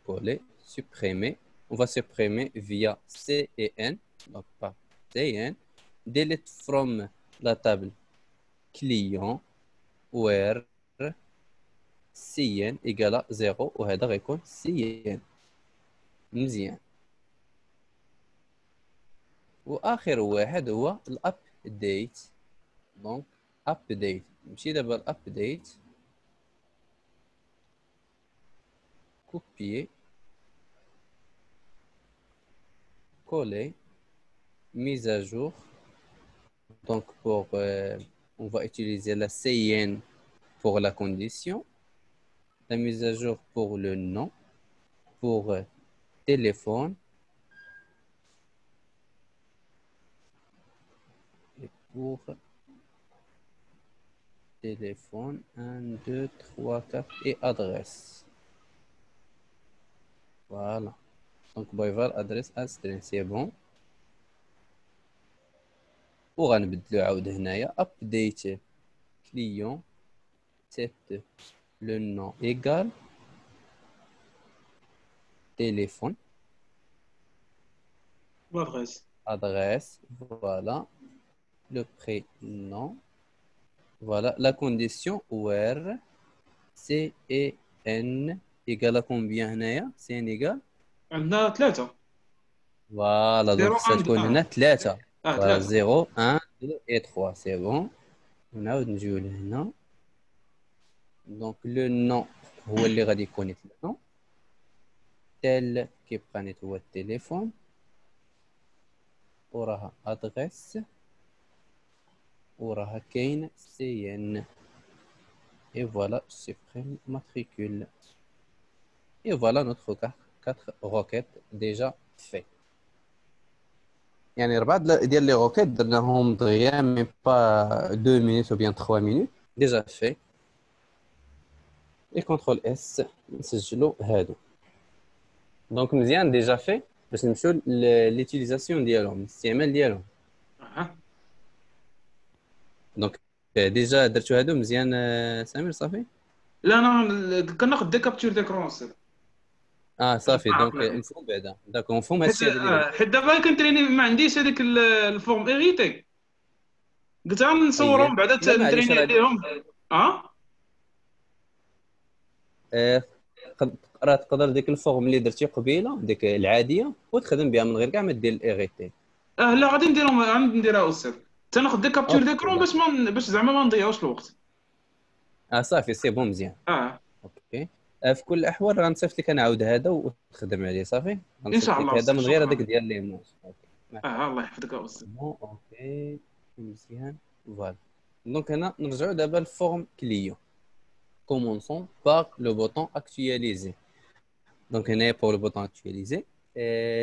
Coller. Supprimer. On va supprimer via C et N. Donc, par C et N. Delete from la table client. Where CN égale 0. وهذا غيكون CN. مزيان. واخر واحد هو الابديت. دونك ابديت نمشي دابا الابديت copier coller mise à jour. Donc pour on va utiliser la CN pour la condition, la mise à jour pour le nom, pour téléphone et pour téléphone 1, 2, 3, 4 et adresse. Voilà. Donc, boyval, adresse, string, c'est bon. وغنبدلو عاود هنايا update client set le nom égal téléphone adresse, voilà le prénom, voilà la condition where C et N égale à combien هنايا CN égale عندنا 3. voilà donc ça تكون هنا 3 0 1 2 et 3 c'est bon. ونعاود نجيو لهنا. donc le nom هو اللي غادي يكون le nom tel كيبقى نيت هو التليفون وراها adresse وراها كاين CN et voilà supprime matricule et voilà notre 4 requêtes déjà fait. يعني 4 ديال لي روكيت درناهم دغيا مي با 2 minutes ou bien 3 minutes déjà fait. et contrôle S نسجلوا هادو. دونك مزيان ديجا في باش نمشيو لليوتيليزاسيون ديالهم الاستعمال ديالهم. دونك ديجا درتو هادو مزيان سمير صافي. لا انا كناخذ دي كابتور ديكرون صافي دونك نفهم بعدا داك نفهم هادشي هذا اللي حيت دابا كنتريني ما عنديش هذيك الفورم ايريتي قلت غنصورهم بعدا تنتريني عليهم. تقدر ديك الفورم اللي درتي قبيله ديك العاديه وتخدم بها من غير كاع ما دير الايريتي. لا غادي نديرها استاذ تناخذ دي كابتور ديكرون باش زعما ما نضيعوش الوقت. صافي سي بون مزيان. اوكي في كل الاحوال غنصيفط لك انا عاود هذا وتخدم عليه صافي. ان شاء الله هذا من غير هذاك ديال لي موس. الله يحفظك استاذ. اوكي مزيان فوالا. دونك هنا نرجعوا دابا للفورم كليون. Commençons par le bouton actualiser. Donc هنا pour le bouton actualiser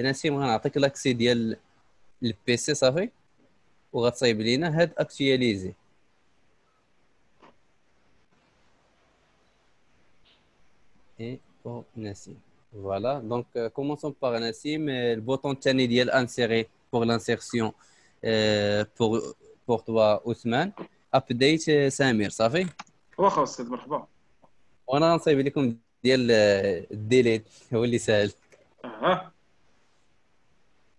نسيم غنعطيك لاكسي ديال البيسي صافي وغتصايب لينا هاد actualiser. et pour Nassim. Voilà, donc commençons par Nassim. Le bouton الثاني ديال insérer pour l'insertion pour toi Ousmane. Update سمير صافي. واخا استاذ مرحبا. وانا غنصايب لكم ديال الديليت هو اللي سهل.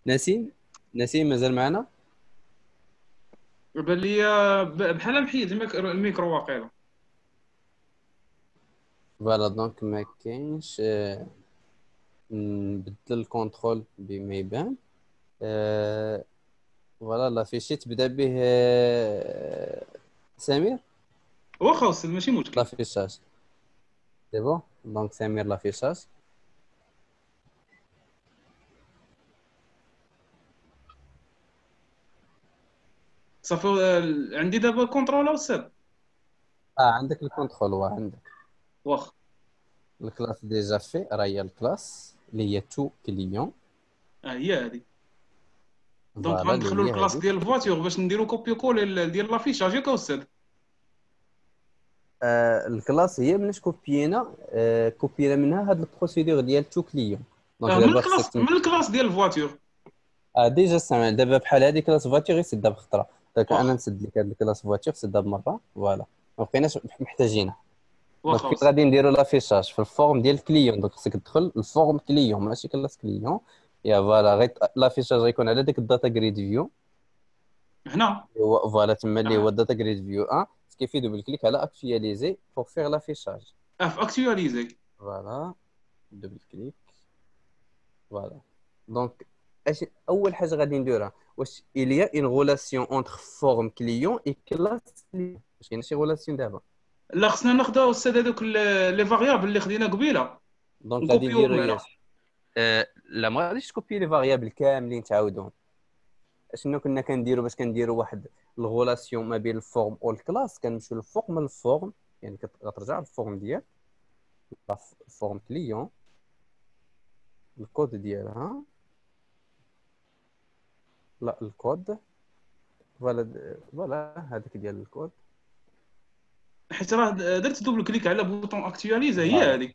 نسيم مازال معنا؟ بان لي بحال محيد الميكرو واقيلا. فوالا دونك ما كاينش نبدل الكونترول بما يبان. فوالا لافيشي تبدا به سمير. واخا أستاذ ماشي مشكل. لافيشاج سي بون. دونك سمير لافيشاج. صافي عندي دابا الكونترول أستاذ. عندك الكونترول عندك واخا الكلاس ديجا في راه هي الكلاس اللي هي تو كليون. هي هذه. دونك فوالا اللي غندخلوا هي الكلاس هذيك. ديال الفواتور باش نديرو كوبي كولي ديال لافيشاج ياك أستاذ. الكلاس هي مناش كوبينا منها هاد البروسيدور ديال تو كليون. دونك من دابا خصك الكلاس من الكلاس ديال الفواتور. ديجا سامع دابا بحال هادي كلاس فواتور يسدها بخطره. دونك انا واخا نسد لك هاد الكلاس فواتور سدها بمره. فوالا ما بقيناش محتاجينها. دونك واخا كي أستاذ. غادي نديرو لافيشاج في الفورم ديال الكليون. دونك خصك تدخل الفورم كليون ماشي كلاس كليون. يا فوالا غير لافيشاج غيكون على ديك الداتا جريد فيو. هنا فوالا تما اللي هو اه الداتا جريد فيو 1 كيفي دوبل كليك على اكtualiser بور فيغ لافيشاج. في اكتواليزي. فوالا دوبل كليك. فوالا دونك اول حاجه غادي نديرها واش il y a une relation entre forme client et classe client. واش كاين شي relation دابا؟ لا خصنا ناخذ أستاذ هذوك لي فاريابل اللي خدينا قبيله دونك غادي نديرو نكوبيوهم هنا. ياش لا ما غاديش تكوبي لي فاريابل كاملين تعاودون. اشنو كنا كنديرو باش كنديرو واحد الغولاسيون ما بين الفورم والكلاس؟ كنمشيو للفوق من الفورم يعني كترجع للفورم ديال الفورم كليون الكود ديالها. لا الكود فوالا هذاك ديال الكود. حيت راه درت دوبل كليك على بوطون اكتواليزي هي فوالا هذه.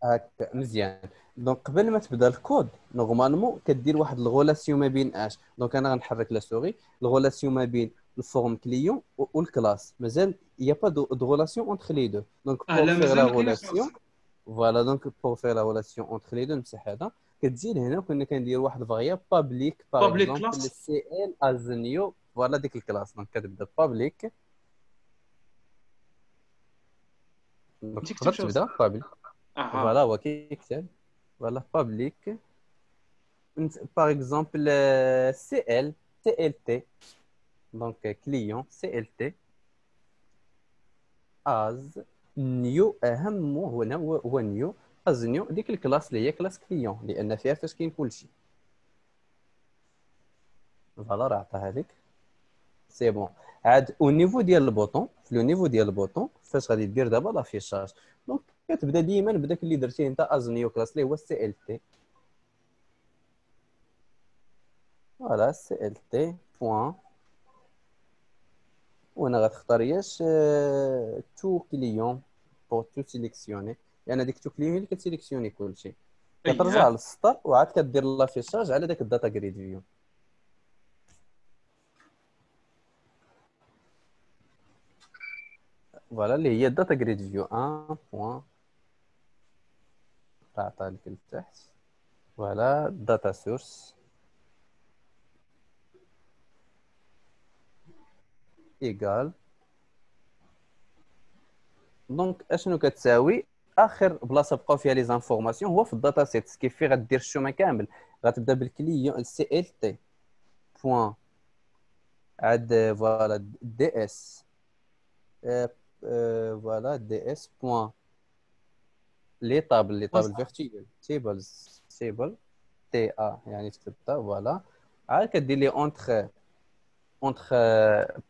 هكا مزيان. دونك قبل ما تبدا الكود نورمالمون كدير واحد الغولاسيون ما بين دونك انا غنحرك لا سوري. الغولاسيون ما بين الفورم كليون والكلاس مازال يا با دو غولاسيون اونتر لي دو. دونك بور لا فيغ مازال لا ما كايناش. غولاسيون فوالا دونك بور فيغ لا غولاسيون اونتر لي دو نمسح هذا. كتزيد هنا وكنا كندير واحد فارياب بابليك باغ بابليك اكزومبل كلاس. سي ال از نيو. فوالا ديك الكلاس دونك كتبدا بابليك. دونك انت تقدر كتب شو تبدا أستاذ؟ بابليك. اها فوالا هو كيكتب فوالا بابليك par exemple CLT donc client CLT as new اهم هنا هو new as new ديك الكلاس اللي هي كلاس كليون لان فيها فاش كاين كلشي. فوالا راه عطاها هذيك سي بون. عاد او نيفو ديال البوطون في لو نيفو ديال البوطون فاش غادي دير دابا لافيشاج دونك كتبدا ديما بداك اللي درتيه انت از نيو كلاس اللي هو سي ال تي. فوالا سي ال تي بوان وانا غتختار ياش تو كليون بور تو سيليكسيوني لان ديك تو كليون اللي كتسيليكسيوني كلشي. كترجع اييه للسطر وعاد كدير لافيشاج على داك الداتا جريد فيو. فوالا اللي هي الداتا جريد فيو 1 بوان عطا لك لتحت. فوالا داتا سورس ايكال دونك اشنو كتساوي اخر بلاصه بقاو فيها لي زانفورماسيون هو في الداتا سيت كيف في غدير الشومه كامل. غتبدا بالكليون سي ال تي بوان عاد فوالا دي اس فوالا دي اس بوان لي طابل فيرتيكال تيبل تي ا يعني تكتبها. فوالا عاد كدير لي اونتر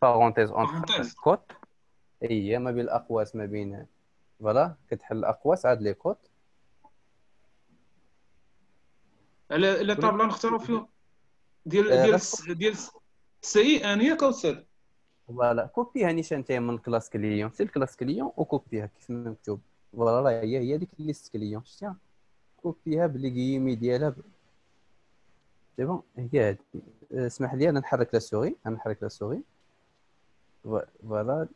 بارونتيز اونتر بارونتيز. كوت هي ما بين الاقواس ما بين. فوالا كتحل الاقواس عاد لي كوت. على طابله نختاروا فيه ديال ديال سي ان ياك أستاذ. فوالا كوبيها نيشان تاعي من كلاس كليون سير كلاس كليون وكوبيها كيف ما مكتوب. فوالا راه هي ديك ليست كليون شفتيها كوبيها بلي كيمي ديالها سي بون هي هادي. اسمح لي انا نحرك لا سوري. فوالا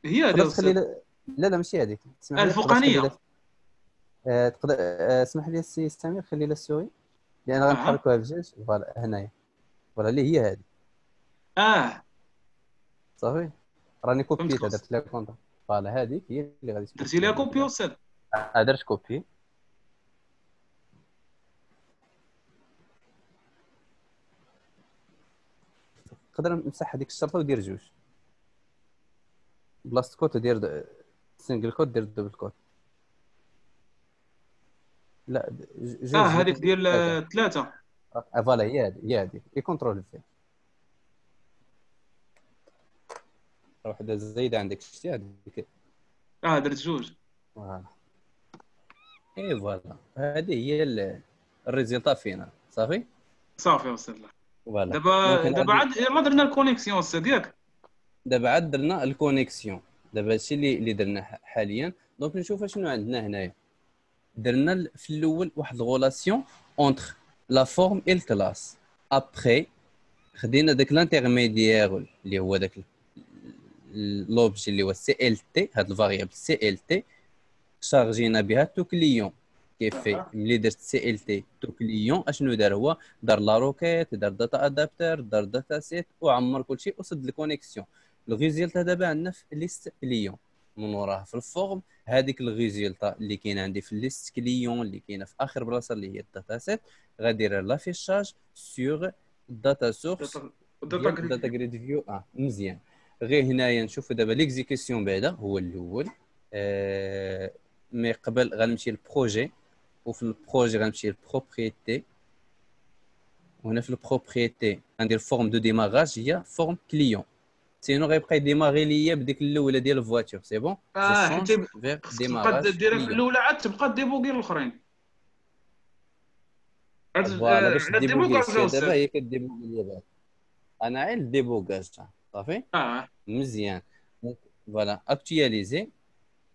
هي هذه تقدر تخلي أستاذ لا ماشي هذيك. اسمح لي تقدر تخلي الفوقانيه. تقدر اسمح لي السي سمير خلي لا سوري لان اها غنحركوها بجوج. فوالا هنايا فوالا اللي هي هذه. اه صافي راني كوبيتها فهمتك درت لها كونتر فوالا هذيك هي اللي غادي تكون درتي ليها كوبي استاذ. درت كوبي نقدر نمسح هذيك الشرطه ودير جوج بلاصه كوت دير سنجل كوت دير دبل كوت لا جوج هذيك ديال ثلاثة. 3. فوالا هي هذه اي كونترول في واحده زايده عندك شتي هذيك درت جوج. فوالا اي فوالا هذه هي الريزلتا فينا صافي صافي استاذ. فوالا دابا عاد يلاه درنا الكونيكسيون استاذ ياك. دابا عاد درنا الكونيكسيون دابا هادشي اللي درنا حاليا دونك نشوف شنو عندنا هنايا درنا في الاول واحد الغولاسيون اونتر لا فورم اي الكلاس ابري خدينا داك لانترميديير اللي هو داك لوبجي اللي هو سي ال تي هاد الفاريابل سي ال تي شارجينا بها تو كليون كيفي ملي درت سي ال تي تو كليون اشنو دار هو دار لا روكيت دار داتا ادابتر دار داتا سيت وعمر كلشي وسد الكونيكسيون الريزلت دابا عندنا في ليست كليون من وراها في الفورم هذيك الريزلت اللي كاين عندي في ليست كليون اللي كاينه في اخر بلاصه اللي هي الداتا سيت غادير لافيشاج سور داتا سورس داتا جريد فيو مزيان غير هنايا نشوفوا دابا ليكزيكسيون بعدا هو الاول مي قبل غنمشي للبروجي وفي البروجي غنمشي للبروبريتي وهنا في البروبريتي غندير فورم دو ديماراج هي فورم كليون سينو غيبقى يديماغي ليا بديك الاولى ديال الفواتور سي بون حيت تبقى ديرها في الاولى عاد تبقى ديبوغي الاخرين فوالا باش ديبوغي دابا هي كديبوغي ليا بعد انا عيل ديبوغاج صافي مزيان فوالا اكتواليزي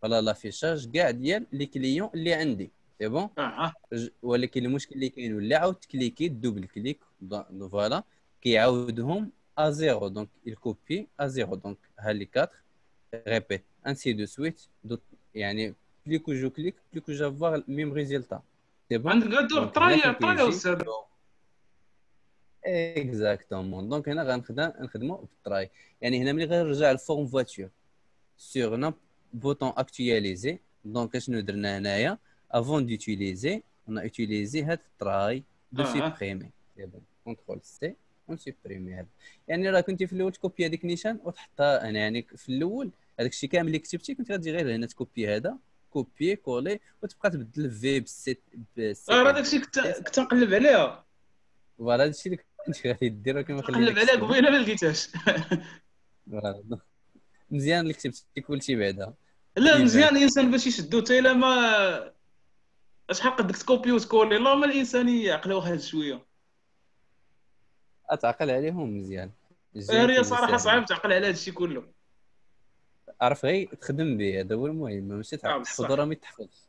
فوالا لافيشاج كاع ديال لي كليون اللي عندي سي بون ولكن المشكل اللي كاين ولا عاود تكليكي دوبل كليك فوالا كيعاودهم à 0 donc il copie à 0 donc ها لي 4 répète ainsi de suite يعني plus que je clique plus que je vais avoir le même résultat c'est bon عندك غدور طراي استاذ اكزاكتومون دونك هنا غنخدموا بالطراي يعني هنا ملي غنرجع للفورم فواتور سور ناب بوطون اكتواليزي دونك شنو درنا هنايا افون ديوتيليزي on a utilisé هاد الطراي دو سيبريمي كونترول سي ونسيبريمي هذا يعني راه كنتي في الاول تكوبي هذيك نيشان وتحطها هنا يعني في الاول هذاك الشيء كامل اللي كتبتي كنت غادي غير هنا تكوبي هذا كوبي كولي وتبقى تبدل في بالسيت راه داك الشيء كنت نقلب عليها فوالا هذا الشيء اللي كنت غادي دير ولكن ما خليتش نقلب عليها قبيله ما لقيتهاش مزيان اللي كتبتي كلشي بعدا لا مزيان الانسان باش يشدو حتى الا ما شحال قدك تكوبي وتكولي لا ما الانسان يعقلوا واحد شويه اتعقل عليهم مزيان هي صراحه صعيب تعقل على هذا الشيء كله عرف غير تخدم به هذا هو المهم ماشي تحفظ راه ما يتحفظش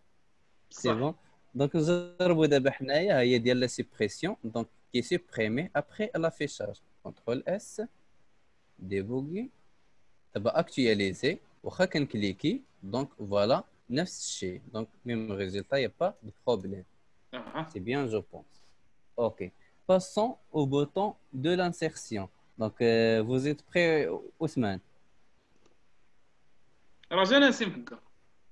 سي بون دونك نجربوا دابا حنايا هي ديال لا سيبريسيون دونك كي سيبريمي ابري لافيشاج كونترول اس ديبوغي دابا اكتواليزي واخا كنكليكي دونك فوالا نفس الشيء دونك ميم ريزلتا يا با دو بروبليم سي بيان جو بونس اوكي passons au bouton de l'insertion donc vous êtes prêt Ousmane راه جانا نسيم هكا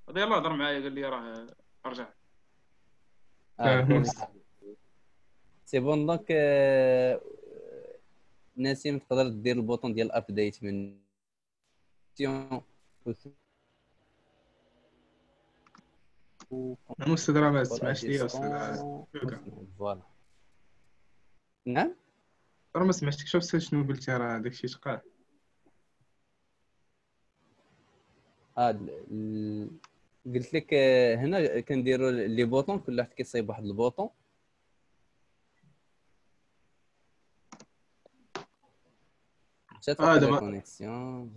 هذا يلاه هضر معايا قال لي راه ارجع سي بون دونك نسيم تقدر دير البوطون ديال الابديت من انا استاذ راه ما سمعتش ليا استاذ فوالا نعم راه ما سمعتكش شنو قلتي راه داكشي ثقال قلت لك هنا كنديروا لي بوطون كل واحد كيصايب واحد البوطون دابا كونيكسيون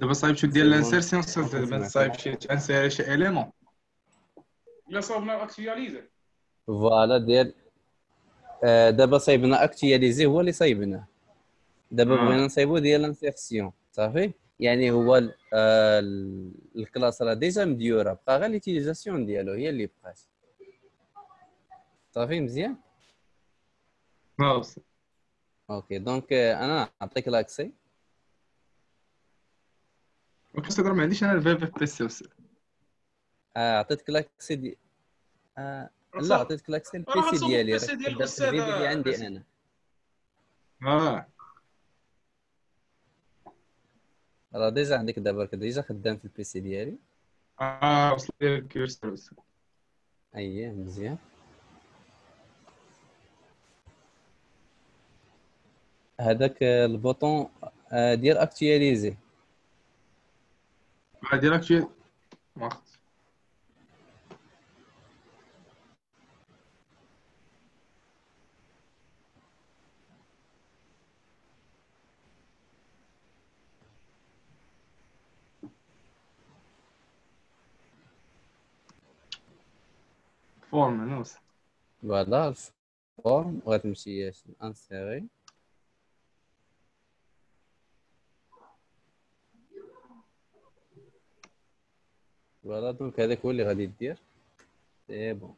دابا صايب شو ديال لانسيرسيون دابا صايب شي تانسير شي اليمون لا صاوبنا اكتواليزي فوالا ديال دابا صايبنا اكتواليزي هو اللي صايبناه دابا بغينا نصايبو ديال لانسيرسيون صافي يعني هو الكلاس راه ديجا مديوره بقى غير ليتيليزاسيون ديالو هي اللي بقات صافي مزيان اوكي دونك انا نعطيك لاكسي. وكنت ما عنديش انا الفيب في بيسي أستاذ. عطيتك لاكسي دي لا عطيتك لاكسي البي راه سي غنصوب ديالي، البيسي راك ديال خدام في الاستاذ الفيديو اللي عندي باسم. انا. راه ديجا عندك دابا ديجا خدام في البي سي ديالي. وصل لي الكيرسر أستاذ. اييه مزيان. هذاك البوطون ديال اكتواليزي. ديالك شي واخد. فورم هنا أستاذ. فوالا الفورم وغتمشي انسيري. فوالا دونك هذاك هو اللي غادي دير. سي بون.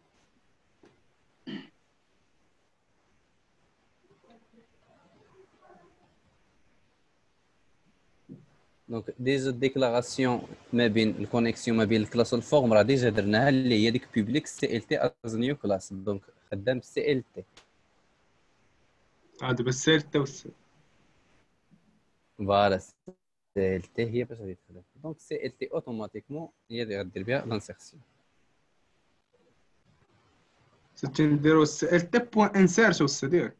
دونك ديجا الديكلاراسيون ما بين الكونيكسيون ما بين الكلاس والفورم راه ديجا درناها، اللي هي ديك بوبليك سي ال تي از نيو كلاس. دونك خدام سي ال تي. دابا السيرت أستاذ. فوالا سي ال تي هي باش غادي تخدم. دونك سي ال تي اوتوماتيكمون هي اللي غدير بها لانسيرسيون. نديرو السيرت بوان انسيرت أستاذ ديالك.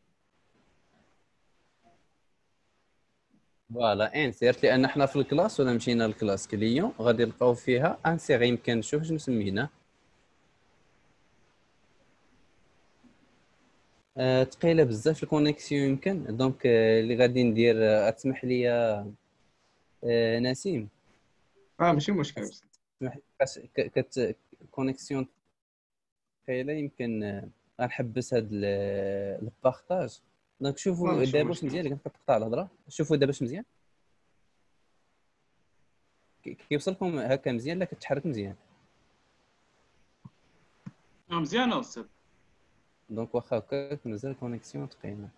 فوالا انسيرت، لان حنا في الكلاس ولا مشينا للكلاس كليون غادي نلقاو فيها انسيري. يمكن نشوف شنو سمينا. ثقيله بزاف الكونيكسيون يمكن. دونك اللي غادي ندير تسمح لي نسيم. ماشي مشكل أستاذ. تسمح كت كونيكسيون ثقيله يمكن غنحبس هاد البارطاج. دونك شوفوا ماشي دابا واش مشكل. مزيان. اللي كنقطع الهضره شوفوا دابا واش مزيان. كيوصلكم هكا مزيان؟ لا كتحرك مزيان. مزيانه استاذ. دونك واخا هكا مازال كونيكسيون ثقيله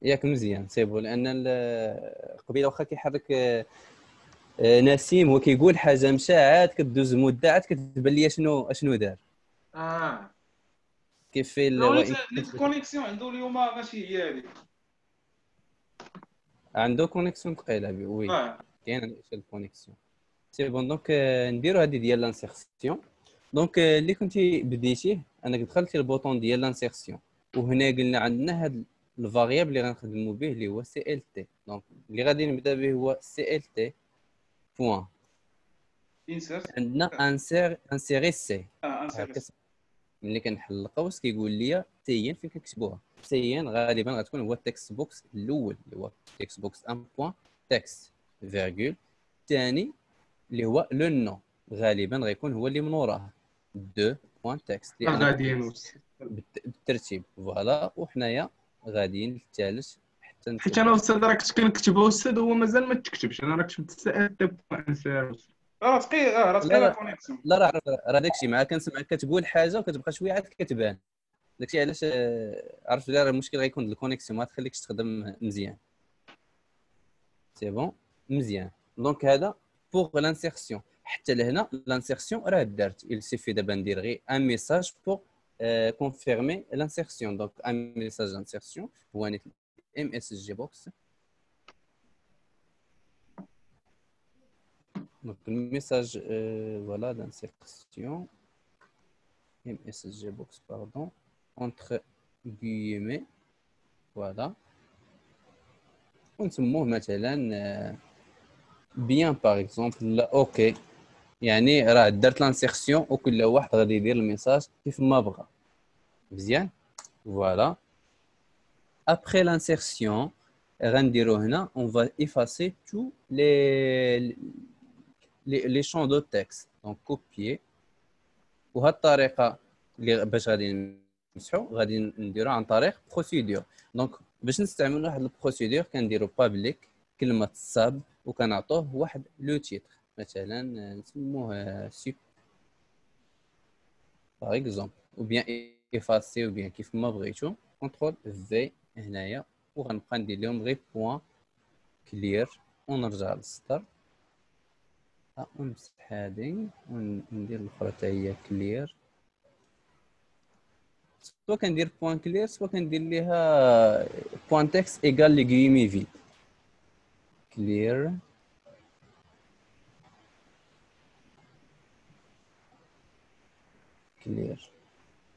ياك مزيان سي بون. لان قبيله واخا كيحرك نسيم هو كيقول حاجه مشاعات كدوز مده عاد كتبان ليا شنو دار. كيف في نيت الكونيكسيون عنده اليوم ماشي هي هذيك. عنده كونيكسيون ثقيله وي. كاين عندي الكونيكسيون سي بون. دونك نديرو هذه ديال لانسيرسيون. دونك اللي كنتي بديتيه انك دخلتي البوطون ديال لانسيرسيون، وهنا قلنا عندنا هذا الفاريابل اللي غنخدموا به اللي هو سي ال تي. دونك اللي غادي نبدا به هو سي ال تي بوين عندنا انسيري سي. ملي كنحل القوس كيقول لي تيين فين كنكتبوها. تيين غالبا غتكون هو التكست بوكس الاول اللي هو تكست بوكس 1 بوين تكست فيرغول. الثاني اللي هو لو نو غالبا غيكون هو اللي من وراه 2 بوين تكست غاديين بالترتيب. فوالا وحنايا غاديين للثالث حتى حيت انا استاذ راه كنت كنكتبو استاذ هو مازال ما تكتبش. انا راه كتبت سي بوان انسيرت. ثقيله كونيكسيون. لا راه داكشي مع كنسمعك كتقول حاجه وكتبقى شويه عاد كتبان. داكشي علاش عرفت راه المشكل غيكون الكونيكسيون ما تخليكش تخدم مزيان. سي بون مزيان. دونك هذا بوغ لانسيرسيون. حتى لهنا لانسيرسيون راه دارت. il suffit دابا ندير غير ان ميساج بوغ كونفيرمي لانسيرسيون. دونك ان ميساج لانسيرسيون هو نيت ام اس جي بوكس. Donc le message voilà d'insertion MSG box pardon entre guillemets voilà. ونسموه مثلا bien par exemple لا اوكي. يعني راه درت لانسيرسيون وكل واحد غادي يدير الميساج كيف ما بغى. مزيان فوالا. après l'insertion غنديرو هنا on va effacer tous les champs de texte. donc copier. وهاد الطريقه اللي باش غادي نمسحو غادي نديرو عن طريق بروسيدور. دونك باش نستعملوا واحد البروسيدور كنديرو بابليك كلمه ساب وكنعطوه واحد لو تيتر مثلا نسموه سوب باغ اكزومبل، او بيان افاسي او بيان كيف ما بغيتو. كنترول في هنايا وغنبقى ندير لهم غير بوان كلير ونرجع للسطر ونمسح هادي وندير الاخرى حتى هي كلير سوا كندير بوان كلير سوا كندير ليها بوان تكست ايكال لي غيمي فيد كلير كلير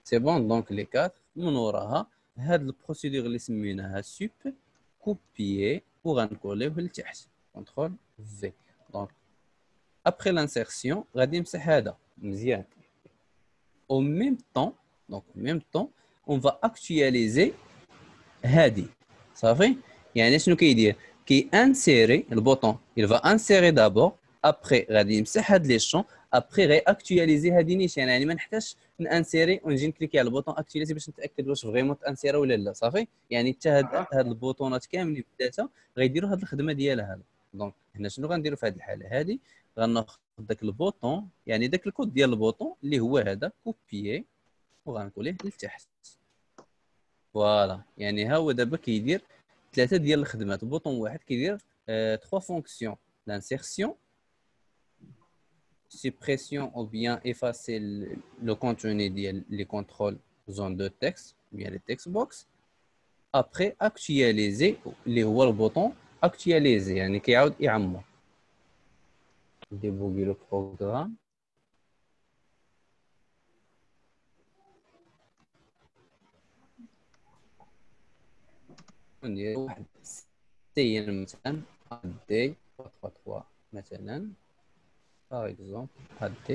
سي بون دونك لي 4 من وراها هاد البروسيدور اللي سميناها سوب كوبيي وغنكوليوه لتحت كونترول في دونك ابخي لانسيرسيون غادي نمسح هذا مزيان او ميم طون دونك ميم طون اون فا اكtualiser هادي صافي يعني شنو كيدير كي انسيري البوطون il va insérer d'abord après غادي يمسح هاد لي شون ابخي غي اكtualiser هادي نيشان يعني ما نحتاجش نانسيري ونجي نكليكي على البوطون اكtualiser باش نتاكد واش فريمون تانسيرا ولا لا صافي يعني حتى هاد البوطونات كاملين بداتها غيديروا هاد الخدمه ديالها هذا دونك هنا شنو غنديروا في هذه الحاله هذه غناخذ داك البوطون يعني داك الكود ديال البوطون اللي هو هذا كوبيي وغنكوليه لتحت فوالا يعني ها هو دابا كيدير ثلاثه ديال الخدمات بوطون واحد كيدير 3 فونكسيون l'insertion suppression ou bien effacer le contenu des contrôles zone de texte ou bien les text box après actualiser اللي هو البوطون actualiser يعني كيعاود يعمر débugger le programme وندير واحد سين مثلا دي 3 مثلا par exemple AD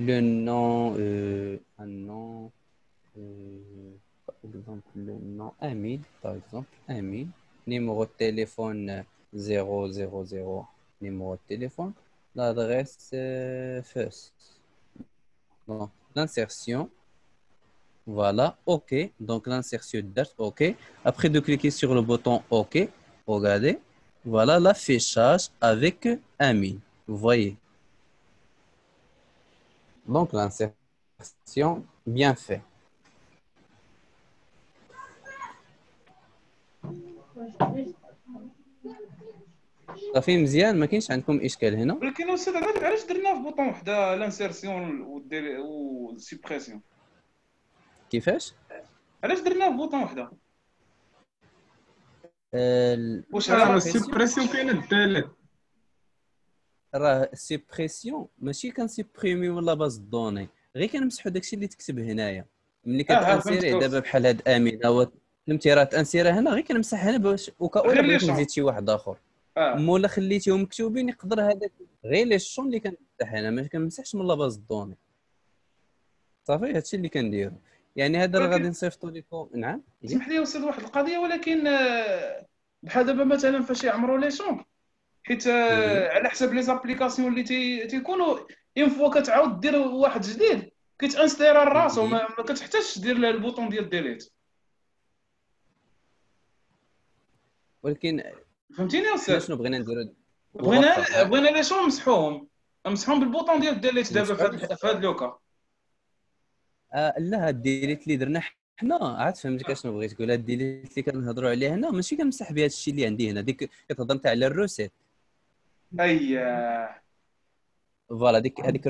le nom un nom par exemple le nom Amine par exemple Amine numéro de téléphone 000 numéro de téléphone l'adresse first donc l'insertion voilà OK donc l'insertion date OK après de cliquer sur le bouton OK regardez voilà l'affichage avec Amine vous voyez donc l'insertion bien fait صافي مزيان ما كاينش عندكم اشكال هنا ولكن استاذ علاش درنا في بوطون وحده لانسيرسيون والسيبريسيون كيفاش علاش درنا في بوطون وحده واش راه السيبريسيون كاينه الدالات راه السيبريسيون ماشي كنسيبريميو لا باز دوني غير كنمسحوا داكشي اللي تكتب هنايا ملي كتانسيري دابا بحال هاد امين هو فهمتي راه تانسيرا هنا غير كنمسح هنا باش وكاولا بغيت نزيد شي واحد اخر مولا خليتيهم مكتوبين يقدر هذاك غير لي شون اللي كنمسح انا ما كنمسحش من لا باز دوني صافي هادشي اللي كنديرو يعني هذا راه غادي نصيفطوا لكم نعم سمح لي استاذ واحد القضيه ولكن بحال دابا مثلا فاش يعمروا لي شون حيت على حسب لي زابليكاسيون اللي تيكونوا اون فوا كتعاود دير واحد جديد كيتانستيرا راسو ما كتحتاجش دير البوطون ديال ديليت ولكن فهمتيني يا استاذ شنو بغينا نديرو بغينا لي شون نمسحوهم بالبوطون ديال ديليت دابا في هذا لوكا لا هاد الديليت اللي درنا حنا عاد فهمتك اشنو بغيت تقول هاد الديليت اللي كنهضروا عليه هنا ماشي كنمسح بهذا الشيء اللي عندي هنا ديك كتهضر نتا على الروسيت اييه فوالا هذيك